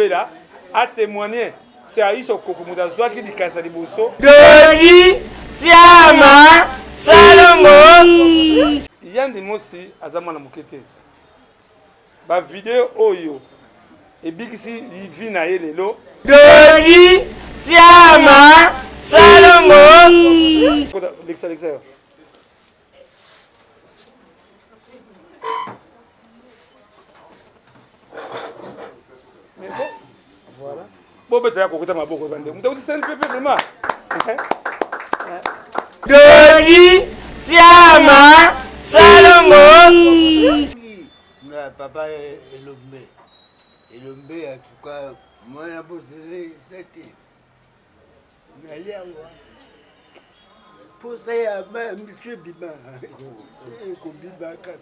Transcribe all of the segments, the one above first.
Bela a témoigné. C'est Aïsso Kokomuda Zwaki di Kasali Bosso. Dodi Siama Salongo. Yandi Mosi Azamana Mukete. Ba vidéo Oyo. Et Bigisi Vina Elelo. Dodi Siama Salongo. L'extérieur. Mais bon, voilà. Bon, ben, tu as compris ma boucle. Tu as dit c'est un peu vraiment. Dodi Siama Salongo. Papa Elombe. Elombe, en tout cas, moi, je posé 7 ans. Mais allez, pour ça, il y a M. Biba. Biba 4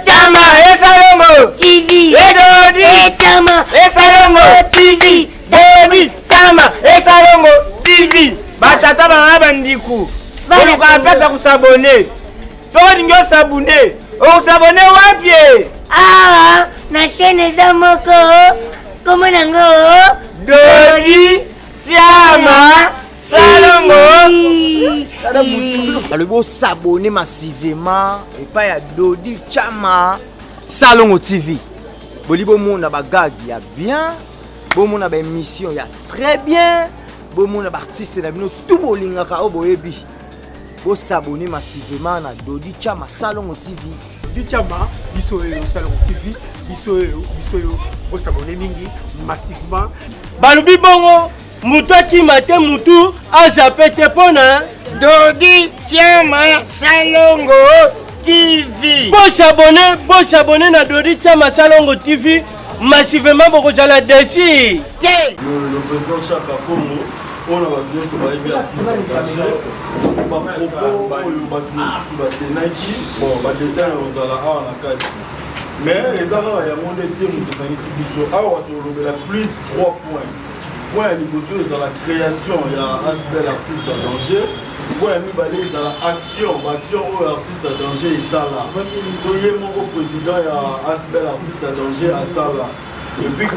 Chama Salongo TV. Dodi Chama Salongo TV. Dodi Chama Salongo TV. Batata bana bandiku. Boluka apesa kusabone. Soko ningo sabone. O sabone wapi? Ah, na chaîne za moko. Comment nango? Dodi Chama Salongo. Le beau s'abonner massivement et pas ya Dodi Chama Salongo TV. Bolibo monde ba gag ya bien, bon monde ba émission ya très bien, bon monde ba artiste na bino tout bolinga ka oboyebi. Bo s'abonner massivement na Dodi Chama Salongo TV. Dodi Chama biso Salongo TV, biso bo s'abonner mingi massivement. Balubi bongo mutu akimate mutu azapete pona Dodi Chama Salongo TV. Bo s'abonner na Dodi Chama Salongo TV massivement boko jala desi. Le président Chaka Congo, on a besoin de se battre artiste engagé. Par propos, on va se battre Nike. Bon, bah détail on a la en la case. Mais les arts il y a mon été nous devons ici biso. Ah on va la plus 3 points. Point niveau sur la création, il y a un bel artiste en danger. Point mi balé dans la action ou artiste en danger et ça là. Doyé mon président il y a un bel artiste en danger à ça là. Et puis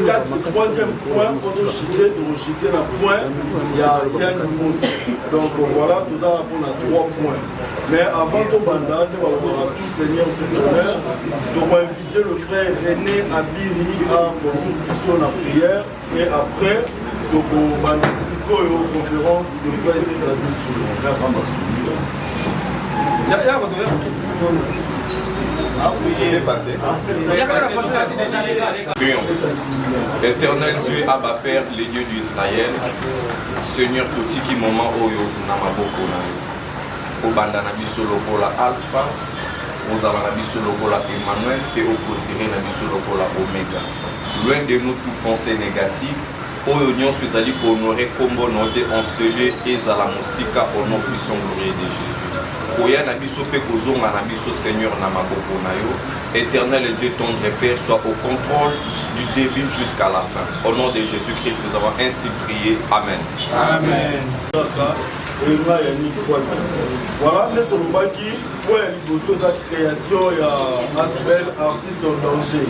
troisième point, quand on chute dans le point, il y a rien de bon. Donc voilà, tout ça répond à 3 points. Mais avant tout bandade, on va voir tout Seigneur tout l'honneur. Donc on va inviter le frère René Abiri à conduire la prière. Et après, donc on va participer aux conférences de presse là-dessus. Merci. Éternel Dieu, Abba Père, les dieux d'Israël, Seigneur Totiki moment Oyo Namaboko Obanda Nabiso Lokola Alpha, Ozala Nabiso Lokola Emmanuel et au côté Nabiso Lokola Omega. Loin de nous tout pensée négative, Oyo Nyon Suizali honoré Kombo Node en celui et Zala Mosika au nom puissant glorieux de Jésus. Oya Nabiso Pekozonga Nabiso Seigneur Namaboko Nayo. Éternel et Dieu tendre Père, soit au contrôle du début jusqu'à la fin. Au nom de Jésus-Christ, nous avons ainsi prié. Amen. Amen. Voilà, notre Lubaki, pour la création, il y a un bel artiste en danger.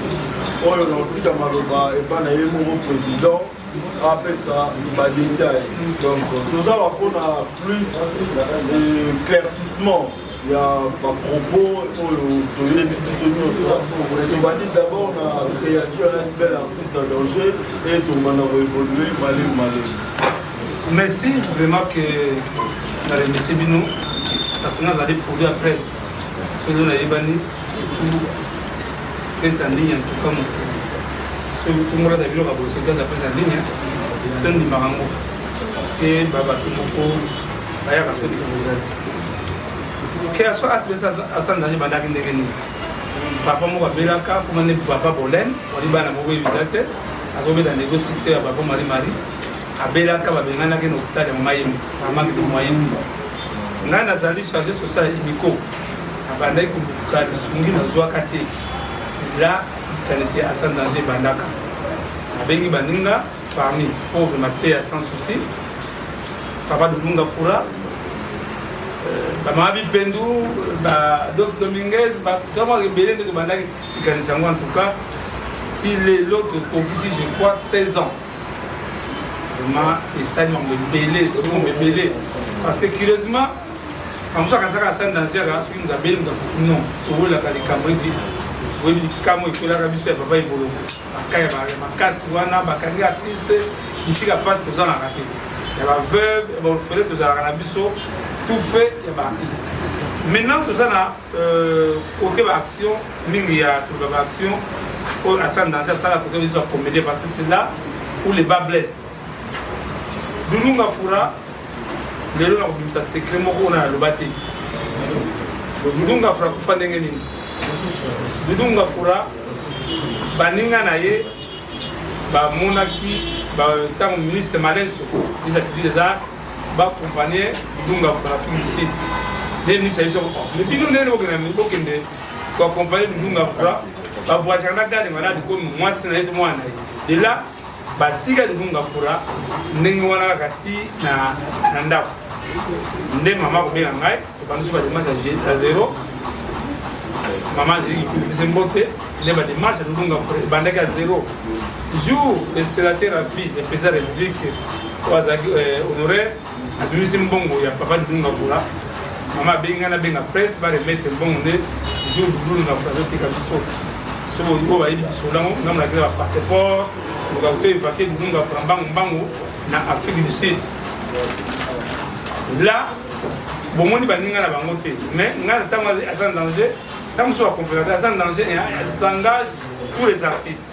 On a dit que Maloba et pas mon président. Après ça, il va détailler. Donc, nous allons prendre plus d'éclaircissement. Il y a un propos pour le on va dire d'abord la création d'un bel artiste en danger et tout le monde va évoluer, malé. Merci vraiment que dans les messieurs Bino, parce que nous allons produire la presse. Ce que nous avons surtout presse en ligne en tout cas. Ce que tout le monde a vu, c'est que la presse en ligne. C'est un numéro. Parce que Baba Tumoko, il y a parce que nous création à danger bandaki ndekeni papa moko abelaka comme ne papa Bolen on dit bana moko visite azobeta nego succès ya papa Marie abelaka babengana ke no hôpital ya mama yemu mama ke moyen nga nazali chargé social imiko abandaki kumbuka lisungi na zwa kate sila kanisi à danger bandaka abengi baninga parmi pauvre maté sans souci papa Dunga Fura Maman Bipendou, Dof Dominguez, comment rebelle de demander en tout cas, qu'il est l'autre ici, je crois, 16 ans. Vraiment, et ça, ils m'ont belé, parce que curieusement, quand je suis à San Danger, je suis non, je suis là, je suis là, je suis ici, la passe tout ça, il y a la veuve, il y a l'orphelin, tout ça, tout fait, il y a l'artiste. Maintenant, tout ça, côté action, il y a toute l'action, à San Danger, ça, la côté de la comédie, parce que c'est là où les bas blessent. Dununga Fura, les gens ont dit ça, c'est clairement qu'on a le bâti. Dununga Fura, qu'on fait des Dununga Fura, Baninga Naye, Monaki, tant ministre Malenso, les activités des arts, accompagner Dununga Fura, ici. Les ministres, mais puis nous n'avons pas accompagner Dununga Fura, voir un gars de malade comme moi, c'est moi. Et là, Batika de Dunga Fura, Nengwana Kati na Nanda. Nde maman ko bien ngai, quand je vais démarcher à 0. Maman j'ai dit que c'est mboté, ne va démarcher de Dunga Fura, bandaka 0. Jour le sénateur a vie, le président de la République honoré, a donné ce mbongo ya papa de Dunga Fura. Maman benga presse va remettre mbongo de jour de Dunga Fura tika biso. So bo ba yebi biso lango, na la passeport. Nous avons évacué du monde à Frambango en Afrique du Sud. Là, bon, on va dire mais on a un danger. Quand on soit complémentaire, un danger et s'engage tous les artistes.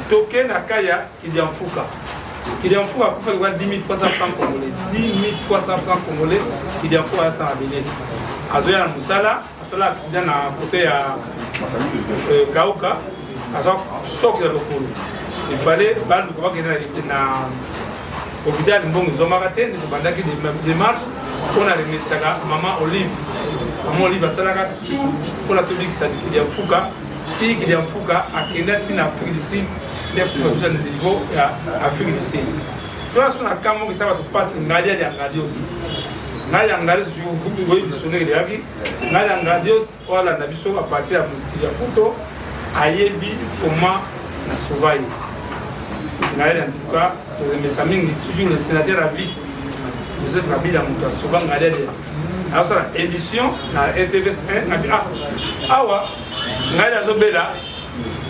Token Akaya qui dit en Fouka. Qui dit en Fouka pour faire 10 300 francs congolais. 10 300 francs congolais qui dit en Fouka à Saint-Abéné. À Zoya Moussala, à cela accident à côté à Kaouka, à choc de l'eau. Il fallait que l'hôpital de Mbongo Zomaraté, nous avons des démarches, on a remis ça à Maman Olive. Maman Olive a tout pour la publique, ça dit qu'il y a un Fouka, qui est un Fouka, à Kenya, qui est en Afrique du Sud, les professionnels de niveau à Afrique du Sud. Soit sur la caméra, ça va te passer, Nadia de Angadios. Nadia Angadios, je vous voyez du sonnet de Yagi. Nadia Angadios, voilà, Nabiso, à partir de la photo, à Yebi, comment la sauvaille. En tout cas, toujours le sénateur à vie, Joseph Kabila Mouka, souvent regardé. Alors, ça, émission, la RTVS1, Awa, Naya Zobela,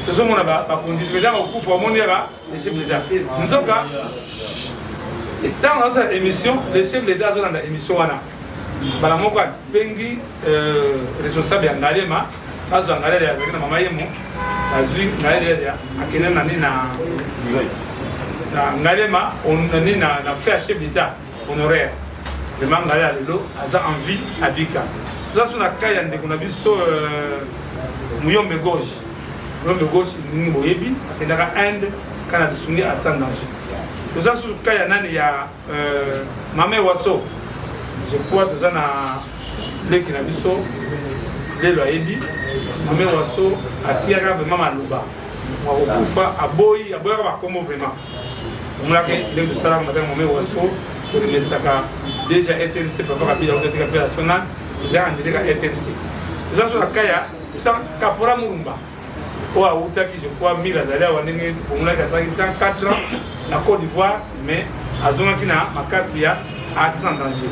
nous sommes là-bas, par contre, nous avons beaucoup de les chefs d'État. Nous sommes là, dans cette émission, les chefs d'État sont dans l'émission. Balamoka, Bengi, responsable d'Angalema, Azangalema, Maman Yemo. Azui Ngalema akena nani na Ngalema on nani na fait chef d'état honoraire vraiment Ngalema lelo aza en vie à Bika ça sur la kaya ndeko na biso muyombe gauche ni boyebi akenda ka Inde kana bisungi à San Danger ça sur kaya nani ya Mame Waso je crois que ça na leki na biso lelo ayebi Mame Waso atiaka vraiment maluba wakufa aboyi ba komo vraiment on l'a que le salaire madame Mame Waso pour le saka déjà RTNC papa Kabila opérationnel ils ont rendu à RTNC ils sont la kaya sans Kapora Murumba ou à Outaki je crois 1000 azali wa ndenge on l'a que ça 4 ans la Côte d'Ivoire mais azonga kina makasi ya à San Danger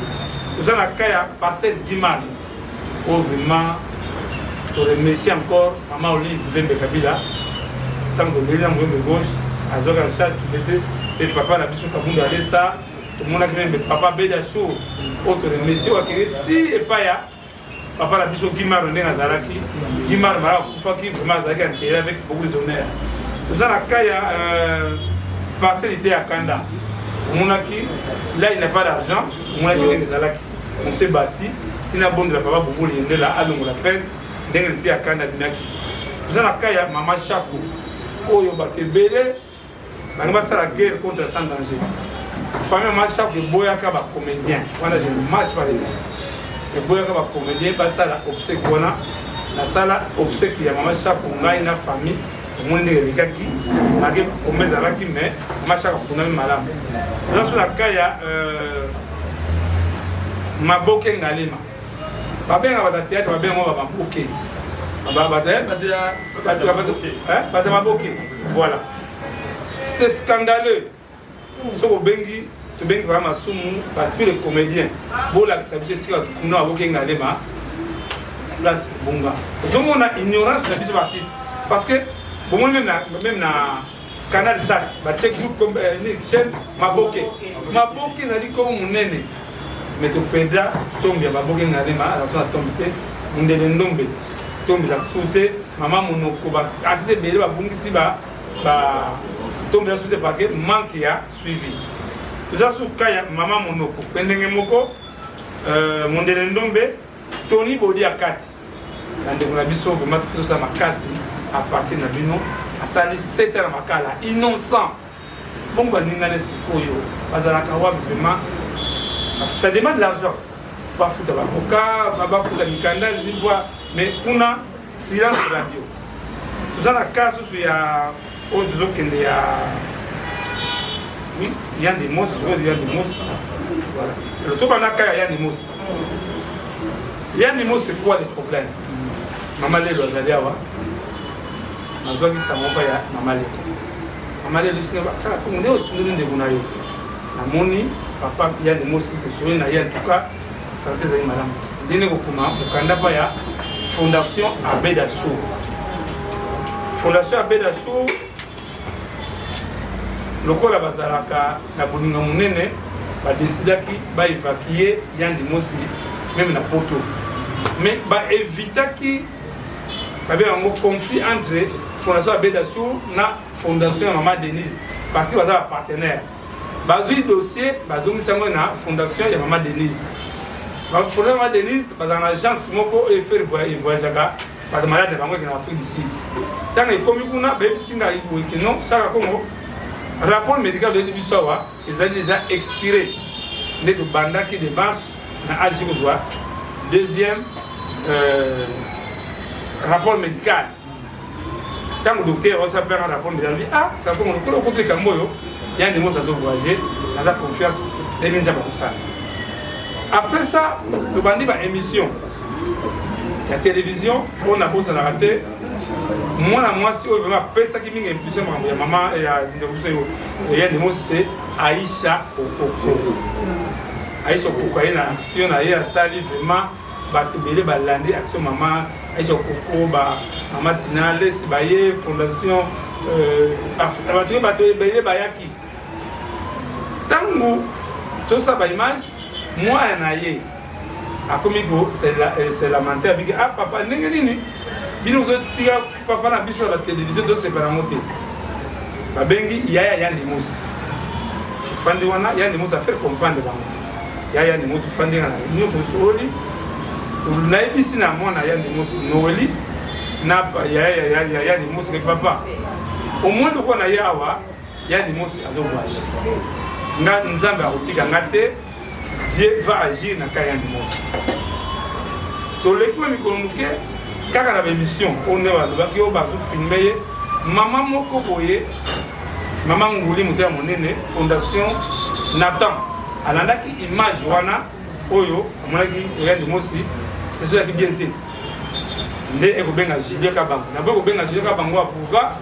ils ont la kaya passé Dimani au vraiment pour remercier encore Maman Olive Bembe Kabila, tant que le monde de gauche, à Zoga Chat, et papa n'a besoin de ça, tout le monde a même papa Beda Show, autre remercier, ou à qui et Paya, papa n'a besoin de Guimard Nazaraki, Guimard Mara Koufaki, vraiment Zaki avec beaucoup d'honneur. Nous avons la Kaya passé l'été à Kanda. On a qui, là il n'a pas d'argent, on a qui les Zalaki. On s'est bâti, si la bonne de la papa Boubou, il est là, à l'on la peine. Nous avons la Maman Chakou, Oyo Bakebele, la guerre contre San Danger. Famille Maman Chakou, Boyaka va comédien. Voilà, je marche par les et Boyaka va comédien, ça la obsèque, la salle obsèque, il y a Maman Chakou, on a une famille, on a des gars qui, on a des comédiens qui, mais Maman Chakou, on a une malade. Nous avons la Kaya, Maboke Ngalema. Pas bien à la théâtre, pas bien à la bouquet. Voilà. C'est scandaleux. Ce que Bengi, tu Bengi vraiment soumu, tous les comédiens. Bon, là, ça veut dire que nous avons gagné là, c'est bon. Donc, on a ignorance de ces artistes. Parce que, bon, même dans Canal Sat, c'est un groupe comme une chaîne Maboke. Maboke, ça dit comme mon aîné. Mais tu peux dire, tombe, Maboke, n'a pas, la soirée tombée, on est dans l'ombre. Tombe, ça sauté, maman, mon okoba, accès, mais il va bon ici, tombe, ça sauté, parce que manque a suivi. Tout ça, sous Kaya, maman, mon oko, pendant moko, mon délendombe, Tony Bodi à 4. Dans le biso, vraiment, tout ça m'a cassé à partir de Bino, à sali 7 ans à Makala, innocent. Bon, bah, n'y a pas de sikoyo, parce que la kawa, vraiment, ça demande de l'argent. Pas foutre l'avocat, pas foutre le canal, mais on a silence radio. Tout ça, la casse, il y a autre chose qu'il y a. Oui, il y a des mots, il y a des mots. Voilà. Le tout, il y a des mots. Il y a des mots, c'est quoi les problèmes? Maman les doit aller avoir. Ma joie qui s'en va pas, maman les. Maman les, ça va comme on est au sud de Gunayo. La moni, papa, il y a des mots, c'est que sur une aïe, en tout cas, ça va être madame. Dine Gokuma, au Kandapa, il y a Fondation Abeda Chou. Fondation Abeda Chou, le col à Bazaraka, la Boninga Mounene, va décider qu'il va évacuer Yann Dimosi, même la Poto. Mais va éviter qu'il y ait un conflit entre Fondation Abeda Chou et la Fondation Maman Denise, parce qu'il va avoir un partenaire. Bazui dossier, bazongi sango na Fondation ya Maman Denise. Fondation Maman Denise, parce qu'en agence moko et faire voyage parce que malade de bango qui en Afrique du Sud. Tant que comme on a bébé singa qui non, chaque Congo rapport médical de Bisowa, ils ont déjà expiré. Les banda qui démarche na Algérie. Deuxième rapport médical. Tant que le docteur a fait un rapport médical, il dit ah, ça comme on peut le Camboyo, il y a des mots à voyager, dans la confiance, les gens comme ça. Après ça, le bandit va émission. La télévision, on a posé la raté. Moi, si on veut appeler ça qui m'a impulsé, ma maman et il y a des mots, c'est Aïcha Okoko. Aïcha Okoko, il y a une action, il y a ça, vraiment, il y a une action, maman, Aïcha Okoko, maman Tina, laisse bailler, fondation, Bayaki. Tango, tout ça, image, moi, un à Comigo, c'est lamentaire. Ah, papa, n'est-ce pas papa n'a vu sur la télévision, c'est pas la montée. Babengi, il y a des mots. Il y a des mots à faire comprendre. Il y a des mots à faire comprendre. Il y a des mots à papa. Au moins, il y a des mots à voyager. Nzamba otika ngate Dieu va agir na kaya ndi mosi. To lekwa mikolomuke kaka na émission on est wa baki o ba filmer maman moko boye maman nguli muté monene fondation Nathan alanda ki image wana oyo amonaki ya ndi mosi c'est ça qui bien té nde ekobenga Julien Kabango na boko benga Julien Kabango apuka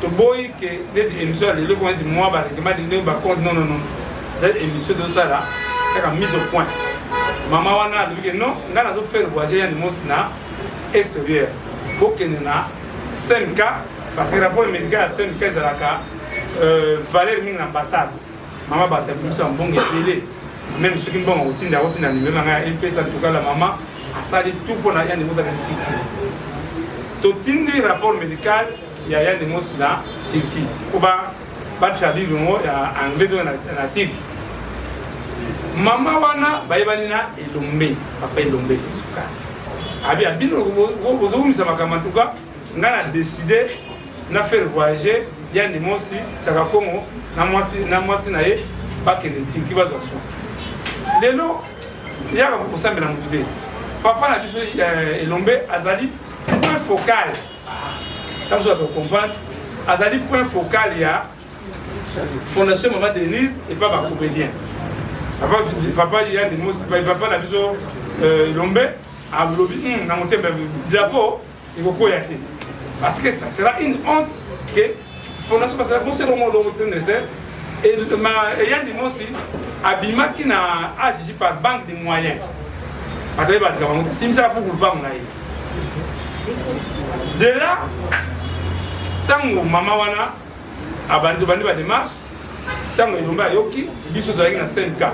to boy que des émissions les locaux dit moi ba que m'a dit ba compte non cette émission de ça là a mise au point maman wana dit que non ngana zo faire voyager ya mosna extérieur pour que na 5 cas parce que rapport médical 5 cas la ka valeur min ambassade maman ba tabisa bon télé même ceux qui bon routine na numéro nga il peut ça tout cas la maman a sali tout pour na ya mosna to tindi rapport médical il y a des mots là, c'est qui ou pas traduire le mot en anglais dans la tic. Maman wana baïbanina elombe, papa elombe suka. Abi abino vous avez mis ça makama tout cas, on a décidé na faire voyager, il y a des mots si ça va comme na moi si na ye pas que les tic qui va se faire. Lelo il y a beaucoup ça mais la motivé. Papa na biso elombe azali point focal. Comme ça, vous comprenez, Azali point focal, il y a Fondation Maman Denise et pas ma comédien. Papa, il y a des mots, papa n'a vu Lombe, à Blobi, n'a monté le drapeau, il faut quoi y aller. Parce que ça sera une honte que fondation parce que c'est vraiment le nécessaire et ayant dit moi aussi Abima qui n'a agi par banque de moyens. Attendez pas de si ça pour le banque de là tant que maman wana abandi bandi ba démarche tant que ilomba yoki biso zaki na 5K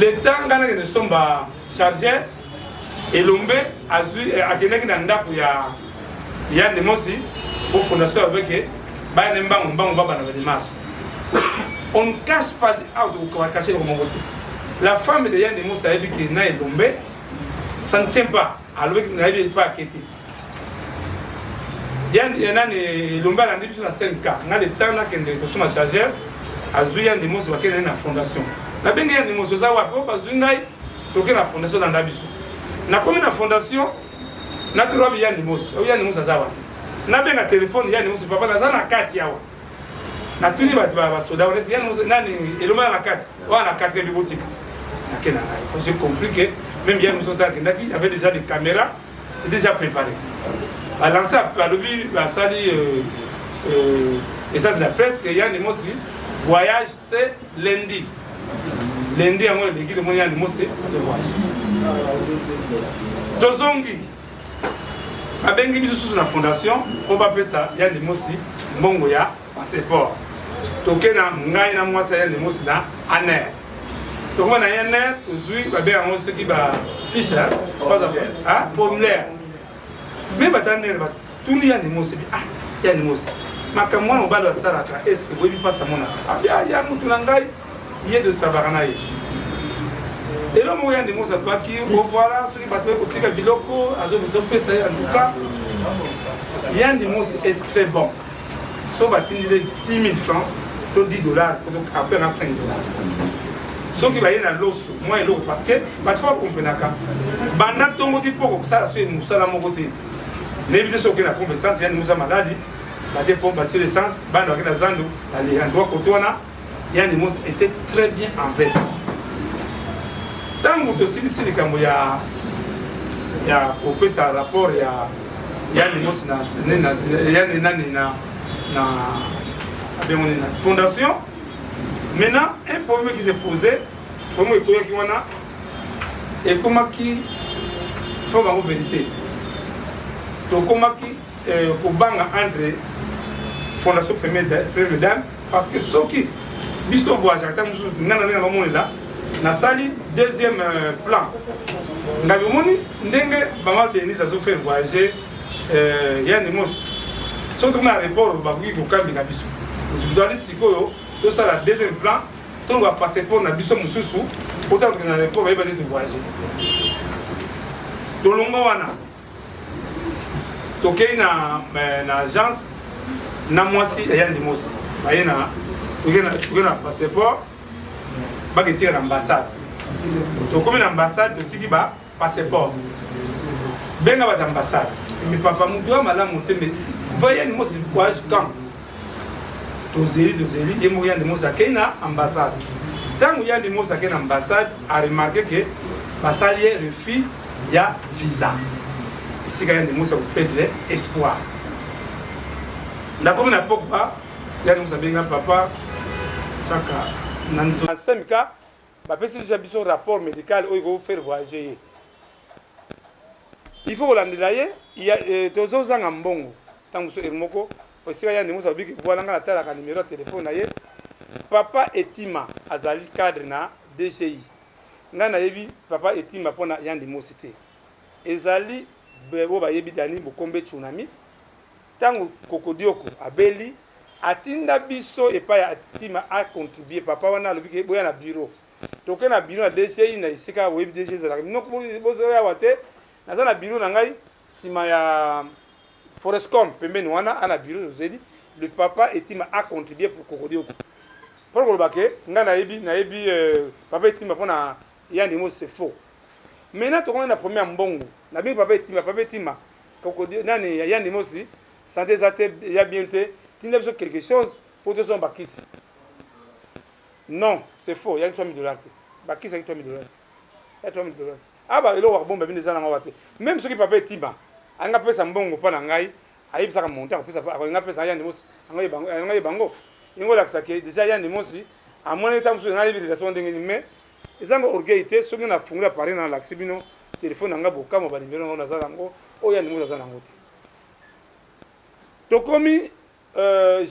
le temps ngana ne somba chargé elombe azui akenaki na ndako ya demosi pour fondation avec ba nembango baba na démarche. On ne cache pas on va cacher comme on la femme de Yann Demos a dit que na elombe ça ne tient pas alors qu'il n'avait pas quitté. Yann elombe a dit sur la 5K na le temps na kende ko suma chargeur azui Yann Demos va kende na fondation. Na benga Yann Demos za wa ko bazui ngai toke na fondation na ndabiso. Na komi na fondation na trobi Yann Demos Yann Demos za wa. Na benga téléphone Yann Demos papa na za na kati yawa. Na tuni ba soda on est Yann Demos nani elombe na kati wa na kati de boutique. J'ai compris que même Yann Demos il y avait déjà des caméras, c'est déjà préparé. À lancer à l'objet à sali et ça c'est la presse que Yann Demos voyage c'est lundi. Lundi à moi les guides de mon Yann Demos c'est voyage. Tozongi a bengi biso sous la fondation, on va appeler ça Yann Demos mbongo ya passeport. Tokena ngai na moi ça Yann Demos na aner. Donc on a un net aujourd'hui ba bien on ce qui va fiche hein formulaire. Mais ba tanner ba tout Yann Demos ah Yann Demos makamwa on va le saraka est-ce que vous pas ça mona ah bien ya mutu ngai il de travailler. Et là, moi, Yann Demos a pas qui voilà, ceux qui battent au côté de Biloko, à zone de ça en tout cas. Yann Demos est très bon. Sauf à 10 000 francs, $10, donc après 5 $. Ceux qui va y aller l'os, moi et l'autre, parce que, parfois, on comprend ça. Pendant ton côté, pour que ça, c'est nous, ça, à mon côté. N'évitez ce qui n'a pas de sens, Yann Demos a maladie, parce que pour bâtir l'essence, Bando a Zando, les endroits côté, Yann Demos était très bien envers. Tant que tu sais que il y a fait ça rapport il y a des mots na fondation maintenant un problème qui s'est posé pour moi qui wana et comment qui faut la vérité donc comment qui pour banga entre fondation première dame parce que ceux qui biso voyage tant que ngana moment là na sali deuxième plan ngabi moni ndenge bama Denis a fait voyager Yann Demos surtout na aéroport ba ko kambi kabiso tu dois aller sikoyo to ça la deuxième plan to va passer pour na biso mususu autant que na aéroport ba de voyager to longo wana to kei na agence na mwasi Yann Demos ba yena to gena passeport ba ke tire ambassade to comme l'ambassade to tiki ba passeport benga ba ambassade mais papa mu doit malamu tembe voyez Yann Demos voyage quand to zeli et mo Yann Demos akena ambassade tant Yann Demos akena ambassade a remarqué que basali refus ya visa ici Yann Demos a perdre espoir d'accord na pokba Yann Demos benga papa chaka en 5 cas, si j'ai un rapport médical où il faut faire voyager. Il faut l'enlever. Il y a deux ans en Bongo. Tant que Moko, aussi il y a des gens qui voient la numéro de téléphone. Papa Etima Azali cadre na DGI. Nana yebi papa Etima pona Yann Demos cité. Ezali bebo ba yebi dani bokombe tsunami. Tango kokodioko abeli atinda biso et pas atima a contribuer papa wana lobi boya na bureau toke na bureau na DCI na isika web DCI za no bozo ya wate na za na bureau na ngai sima ya Forestcom pembeni wana ana bureau zedi le papa etima a contribuer pour kokodioko pour ko bake nga na yebi papa etima pona Yann Demos c'est faux maintenant to na premier mbongo na bi papa etima kokodioko nani Yann Demos santé zate ya bienté. Tu n'as besoin de quelque chose pour te faire Bakis. Non, c'est faux. Il y a $3 000. Bakis a $3 000. Il y a $3 000. Ah bah, il y a bon, même ceux qui ne peuvent pas être Tima. anga pesa mbongo pa na ngai ayebisaka montant pesa anga pesa ya ndimosi anga bango ingo la sake déjà ya ndimosi amona eta musu ngai relation ndenge ni mais ezango orgueil te soki na fungula pare na la bino téléphone anga bokamo ba numéro ngo naza nango o ya ndimosi aza nango te tokomi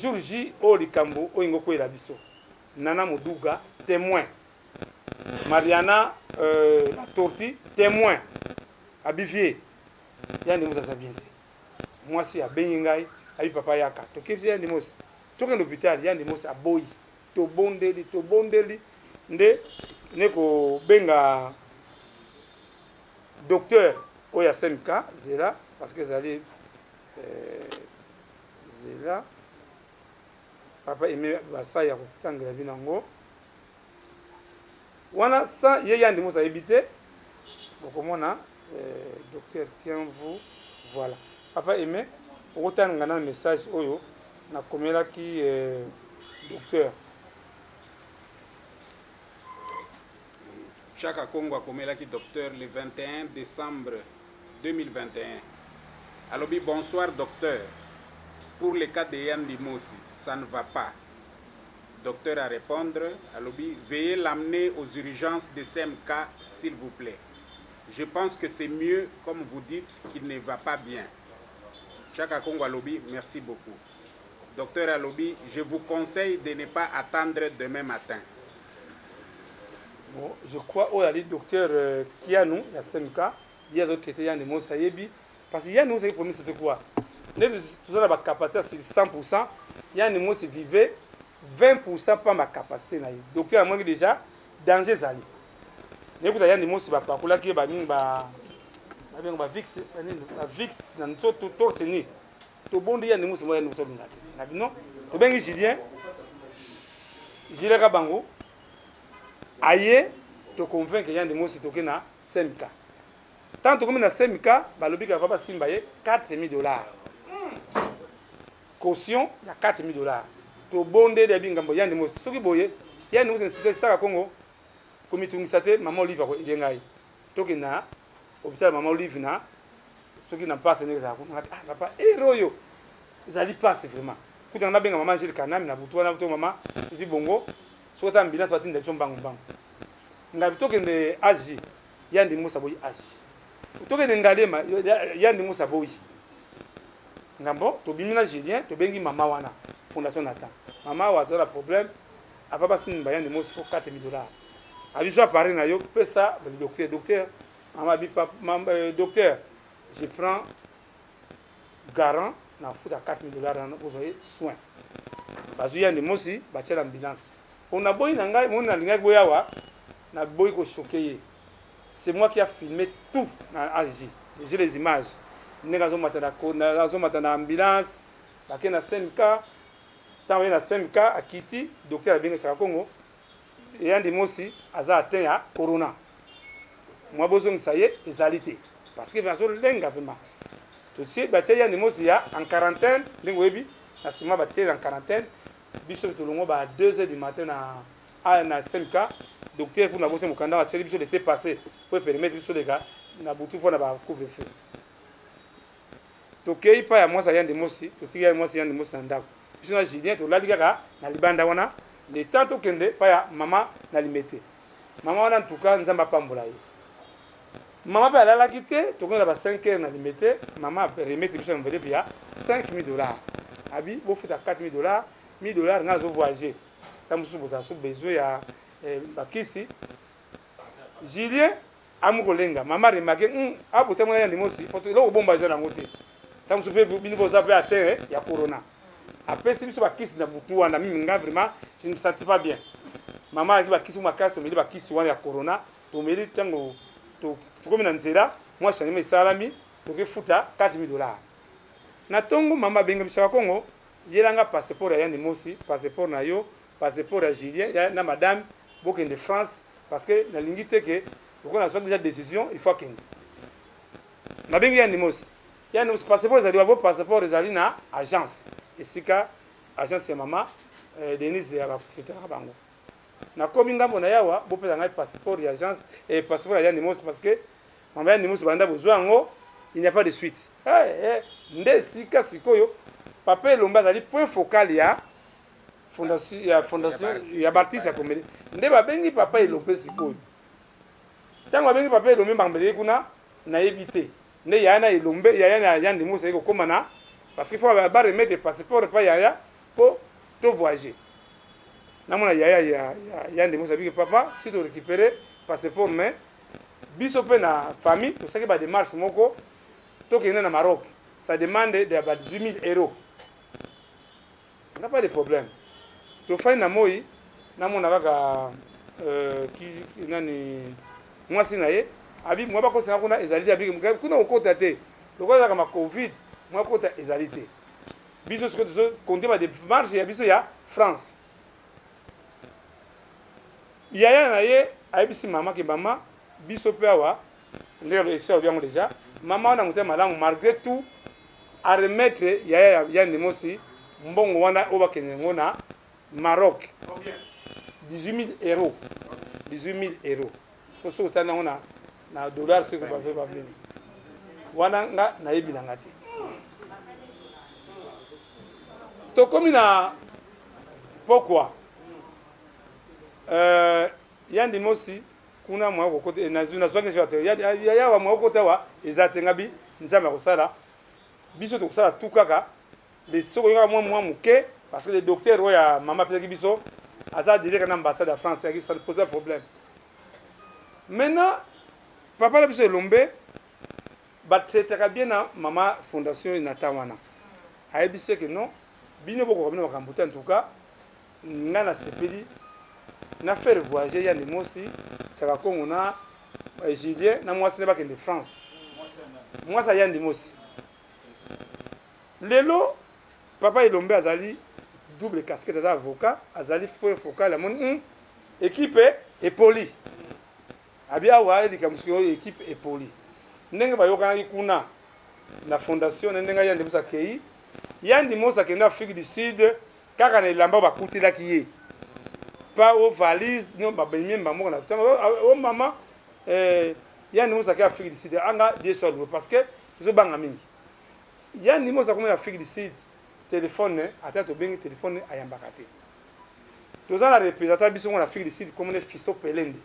jour J o likambo o ingo kwela biso Nana Moduga témoin Mariana la tortue témoin Abivier yandi musa sabiente moi si a bengai ayi papa yaka to kipsi yandi musa to ke l'hôpital yandi musa aboyi to bondeli nde neko benga docteur oya semka zela parce que zali zela papa aimé basaya ko tangela binango wana sa ye yandi musa ebité bokomona docteur tiens vous voilà papa aimé autant ngana message oyo na komela ki docteur Chaka Congo a komela ki docteur le 21 décembre 2021 alobi bonsoir docteur pour le cas de Yandi Mosi ça ne va pas docteur à répondre alobi veuillez l'amener aux urgences de CMK s'il vous plaît. Je pense que c'est mieux, comme vous dites, qu'il ne va pas bien. Chaka Congo Alobi, merci beaucoup. Docteur Alobi, je vous conseille de ne pas attendre demain matin. Bon, je crois qu'il y a le docteur Kianou, il y a SMK, il y a d'autres qui ont des mots saïbi. Parce qu'il y a nous, c'est pour nous, c'était quoi? Nous avons la capacité, c'est 100%. Il y a des mots qui vivent 20% pas ma capacité. Docteur a déjà danger zali. Nekuta yandi mosi ba pakula ki ba mingi ba vix na vix na nsoto torseni to bondi yandi mosi moya nsoto ngati na bino to bengi Julien ka bango aye to convaincre yandi mosi to kena SMK tant to comme na SMK ba lobi ka papa simba ye $4,000 caution ya $4,000 to bonde de bingambo yandi mosi soki boye yandi mosi c'est ça Congo comme tu sais, maman Olive il est là. Donc il a hôpital maman Olive na ceux qui n'ont pas séné ça. Ah papa héros yo. Ils allaient passer vraiment. Quand on a bien maman Gilles Kanam na butu na butu maman c'est du bongo. Soit ta ambulance soit une bango bango. Ngabito kende aji yandi musa boyi aji. To kende ngalema yandi musa boyi. Ngambo to bimina Julien to bengi mama wana fondation Nathan. Mama wa to la problème ava pas sin bayandi musa faut $4,000. Abiso parler na yo pesa le docteur mama bi docteur je prends garant na futa $4,000 pour soins parce que yandi mosi ba tela ambulance on a boy na ngai mon na linga boya wa na boy ko choqué c'est moi qui a filmé tout na AJ j'ai les images nega zo matana ko na zo matana ambulance ba ke na SMK tant na SMK akiti docteur abinga Chaka Congo Yandi Mosi aza atteint ya corona. Moi besoin ça y est ezalité parce que bien sûr lenga vraiment. Tout de suite batia Yandi Mosi ya en quarantaine, lingwebi na sima batia en quarantaine. Biso tolongo ba 2h du matin na SMK docteur pour na bosse mukanda wa biso laisser passer pour permettre biso les gars na butu fona ba couvre-feu. Tokei pa ya moi ça Yandi Mosi, to ya moi ça Yandi Mosi na ndako. Biso na Julien to lalikaka na libanda wana les tanto kende pa ya mama na limete mama wana ntuka nzamba pambola ye mama pa la kité to kenda ba 5h na limete mama remettre biso enveloppe ya $5,000 abi bo futa $4,000 $1,000 ngazo voyager tamusu boza su besoin ya bakisi Julien amukolenga mama remarqué abota mwana ya ndimosi foto lo bomba za ngote tamusu pe bini boza pe atteint ya corona. Après, si je suis bakisi na butu wana mimi nga vraiment je ne me sentais pas bien. Maman qui bakisi makasi meli bakisi wana ya corona to meli tango to comme na nzela moi je suis salami to ke futa $4,000. Na tongo mama benga Chaka Congo yelanga passeport ya Yandi Mosi passeport na yo passeport ya Julien ya na madame boken de France parce que na lingite que on a déjà décision il faut kende. Na benga Yandi Mosi passeport za liwa passeport ezali na agence esika agence ya mama Denise ya etc bango na komi ngambo na yawa bopeza ngai passeport ya agence et passeport ya Yandi Mosi parce que mama Yandi Mosi banda bozwa ngo il n'y a pas de suite. Nde sika sikoyo papa elombe azali point focal ya fondation ya Baptiste ya Komele. Nde babengi papa elombe sikoyo. Tango babengi papa elombe bambele kuna na éviter. Nde yana elombe yana yandi musa iko komana parce qu'il faut ba remettre passeport pa yaya pour to voyager. Namona yaya yandi musa biki papa si to récupérer passeport mais biso pe na famille to saki ba démarche moko to kene na Maroc. Ça demande de 18 000 €. On n'a pas de problème. To fai na moi namona kaka nani mwasi na ye abi mwa bako sanga kuna ezali abi kuna okota te lokola kama covid mwa kota ezali te biso ce que compter ba démarche ya biso ya France yaya na ye ayebisi mama ke mama biso pe awa ndelo esi bien déjà mama ona mutema malamu malgré tout à remettre yaya ya ndimosi mbongo wana oba kenengo na Maroc. 18 000 €. 18 000 €. Faut se utana na dollar ce que va faire pas bien. Wana nga na yebi na ngati. To komi na pourquoi yandi mosi kuna mwa ko kote na zuna soke jote ya wa mwa ko tawa ezatenga bi nzamba ko sala biso to sala tukaka les soko nga mwa muke parce que le docteur oya mama peki biso aza direct na ambassade de France qui ça pose un problème. Maintenant papa la biso elombe ba traitera bien na mama fondation na tawana ayebise que non bino boko bino bakambuta en tout cas ngana sepeli na faire voyager ya ni mosi chaka kongo na Julien na mwasi ne bakende France mwasa ya ndi mosi lelo papa elombe azali double casquette azali avocat azali point focal ya mon équipe est poli abia wa likamusiko équipe est poli ndenge bayokana kuna na fondation ndenge ya ndi mosa kei ya ndi mosa kenda Afrique du Sud kaka na elamba bakutelaki ye pas aux valises non babemie maman na o mama ya ndi mosa ka Afrique du Sud anga die sol parce que zo banga mingi ya ndi mosa comme Afrique du Sud téléphone ata to bengi téléphone ayambaka te toza na représentant biso en Afrique du Sud comme ne Fisto Pelende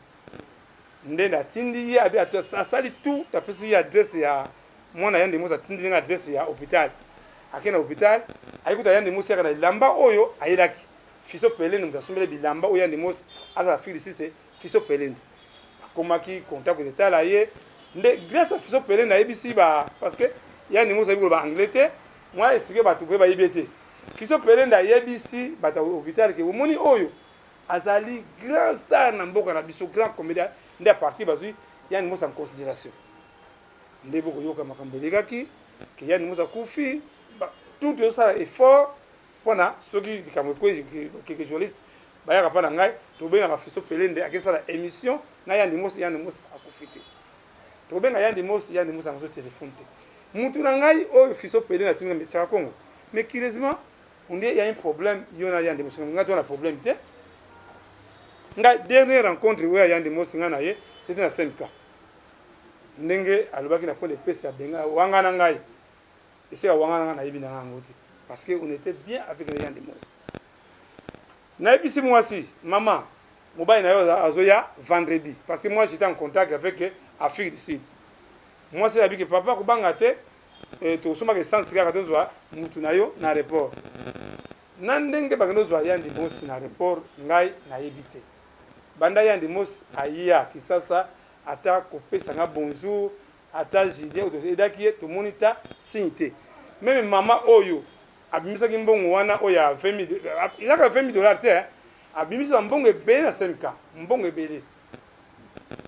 ndenda tindi ya abi asali tout tapesi adresse ya mwana ya ndi mosa tindi nga adresse ya hôpital akena hôpital ayikuta ya ndi mosa kana lamba oyo ayiraki Fisto Pelende mutasumbele bilamba oyo ya ndi mosa ala Afrique du Sud c'est Fisto Pelende komaki contact de tala ye nde grâce à Fisto Pelende ayebisi ba parce que ya ndi mosa biko ba anglais moi esike batu pe ba yebete Fisto Pelende ayebisi bata hôpital ke omoni oyo azali grand star na mboka na biso grand comédien nde parti bazui ya ndi mosa en considération nde boko yoka makambo lekaki ke ya ndi mosa kufi tout ça effort pona soki likambo ke journaliste bayaka pa na ngai tobenga Fisto Pelende akesala émission na ya ndi mosa akufi te tobenga ya ndi mosa ngazo téléphone te mutu na ngai oyo Fisto Pelende atinga metaka Congo mais curieusement on dit il y a un problème yona ya ndi mosa ngato na problème te nga dernière rencontre oyo ya ndi mosa ngana ye c'était na 5 cas ndenge alobaki na pole pesa ya benga wanga na ngai ese wanga na yebi na ngoti parce que on était bien avec les gens de Mos. Na ebisi mwasi maman mobile na yo azoya vendredi parce que moi j'étais en contact avec Afrique du Sud. Moi c'est avec papa ko banga te to soma ke sans ka to zwa mutu na yo na aéroport. Na ndenge bagano zwa ya ndi Mos na aéroport ngai na yebite. Banda ya ndi Mos aya kisasa ata ko pesa nga bonjour ata Julien o edaki to monita signité. Même maman oyo abimisa kimbongo wana oya 20 000 ilaka 20 $, te abimisa mbongo ebele na 5K mbongo ebele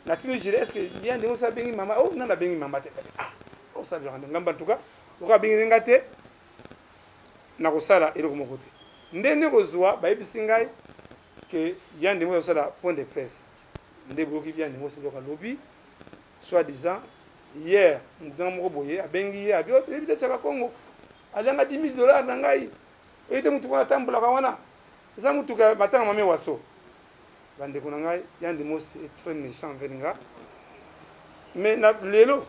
na tini jire est-ce que bien de ça bengi mama oh nana bengi mama te o sabi ngamba tuka oka bengi ngate na kosala eloko moko te ndene kozwa bayebisi ngai que yande mo sala point de presse nde boki bien de mo sala lobby soit disant hier ndanga moko boye abengi ye abio te ebita chaka Congo alanga 10 000 $ na ngai ete mutu kwa tambula kwa wana za mutu ka matanga mame waso bande kuna ngai yandi mosi est très méchant venga mais na lelo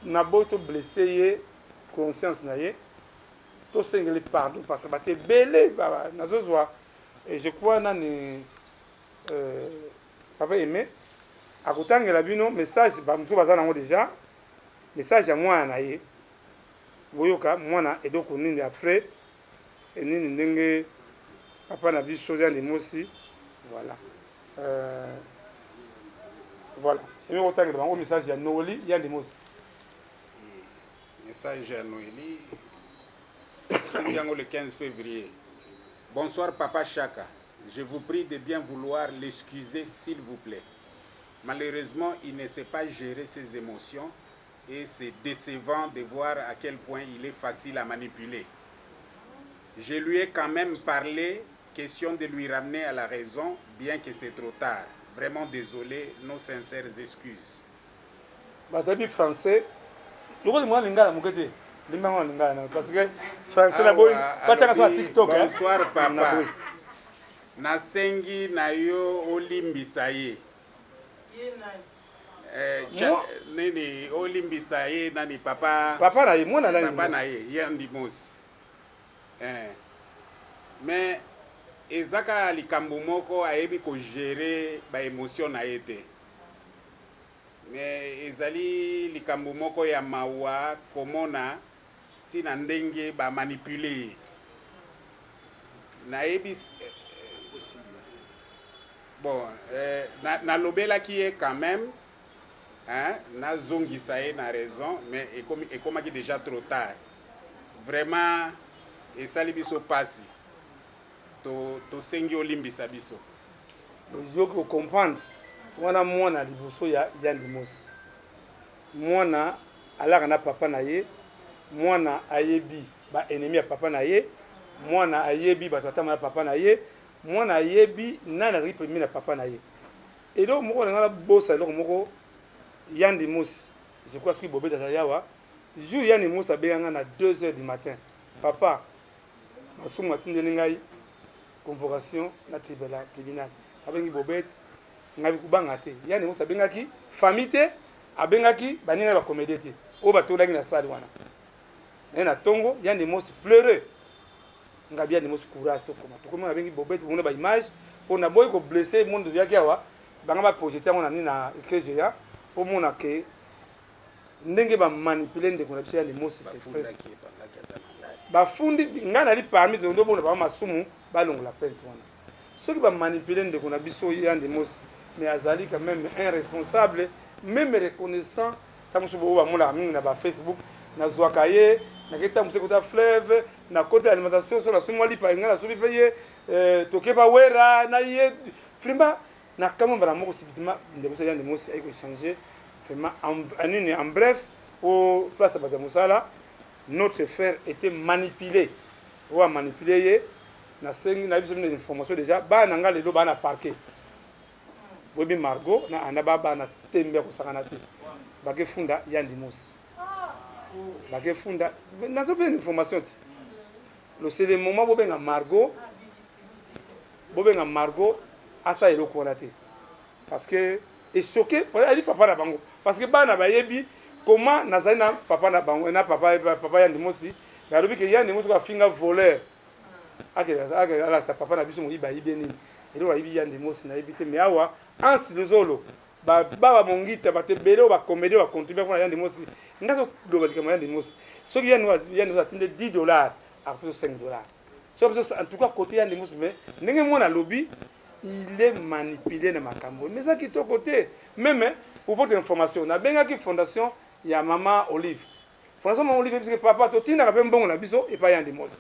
na boy to blessé ye conscience na ye to sengeli pardon parce que baté belé ba nazozwa et je crois nani papa aimé akutangela bino message ba muso baza nango déjà message ya mwana na ye boyoka mwana edoko nini après nini ndenge papa na biso ya ndimosi voilà voilà et même autant que bango message ya Noeli ya ndimosi message à Noélie, le 15 février. Bonsoir Papa Chaka. Je vous prie de bien vouloir l'excuser s'il vous plaît. Malheureusement, il ne sait pas gérer ses émotions et c'est décevant de voir à quel point il est facile à manipuler. Je lui ai quand même parlé, question de lui ramener à la raison, bien que c'est trop tard. Vraiment désolé, nos sincères excuses. Batabi français. Parce que français na boy bataka sur TikTok bonsoir papa nasengi na yo olimbisa ye nini olimbisa ye nani papa na ye mwana nani papa na ye yandimosi mais ezaka likambo moko ayebi ko gérer ba émotion na ye te mais ezali likambo moko ya mawa komona tina ndenge ba manipuler na ebis bon na lobelaki ye quand même hein na zongisa ye na raison mais ekomaki déjà trop tard vraiment esali biso pasi to sengi olimbisa biso yo ko comprendre wana mwana liboso ya ndimosi mwana alaka na papa na ye mwana ayebi ba ennemi ya papa na ye mwana ayebi ba tata na papa na ye mwana ayebi nana ri premier na papa na ye et donc moko na bossa donc moko ya ndimosi je crois que bobé da yawa jour ya ndimosi abenganga na 2h du matin papa masumu atindeli ngai convocation na tribunal abengi bobet ngabi kubanga te yani musa bengaki famille te abengaki baninga ba comédie te o batolaki na salle wana na tongo yani mos pleurer ngabi yani mos courage to koma abengi bobet bona ba image pona boy ko blesser monde yaki awa banga ba projeter ngona ni na éclairage ya o mona ke ndenge ba manipuler ndeko na biso yani mos c'est ba fundi ngana li parmi ndo bona ba masumu ba longola pente wana ceux qui va manipuler ndeko na biso yandi mos mais azali quand même un responsable même reconnaissant tant que bo ba mona mingi na ba Facebook na zwakaye na keta museko ta fleuve na côté alimentation sur la sumo li pa ngana subi paye toke ba wera na ye frimba na kama bana moko sibitima ndeko so yandi mos ay ko changer vraiment en bref au place ba musala notre frère était manipulé ou a manipulé na sengi na biso des informations déjà ba na ngale lo ba na parquet bobi Margot na anaba ba na tembe ko sakana te ba ke funda yandi mos ba ke funda na zo plein information le c'est le moment bobe na Margot asa elo ko na te parce que est choqué pour ali papa na bango parce que ba na ba yebi comment nazali na papa na bango na papa yandi mosi na lobi ke yandi mosi ko finga voleur ala sa papa na biso mo iba ibeni elo wa ibi yandi mosi na ibite mais awa ansi lozolo ba mongita ba te belo ba comédie ba contribuer pour yandi mosi ngaso do ba yandi mosi so yandi atinde $10 à plus $5 so en tout cas côté yandi mosi mais ndenge mona lobby il est manipulé na makambo mais ça qui to côté même pour votre information na benga ki fondation ya mama Olive fondation mama Olive parce que papa to tinda ka mbongo na biso et pas yandi mosi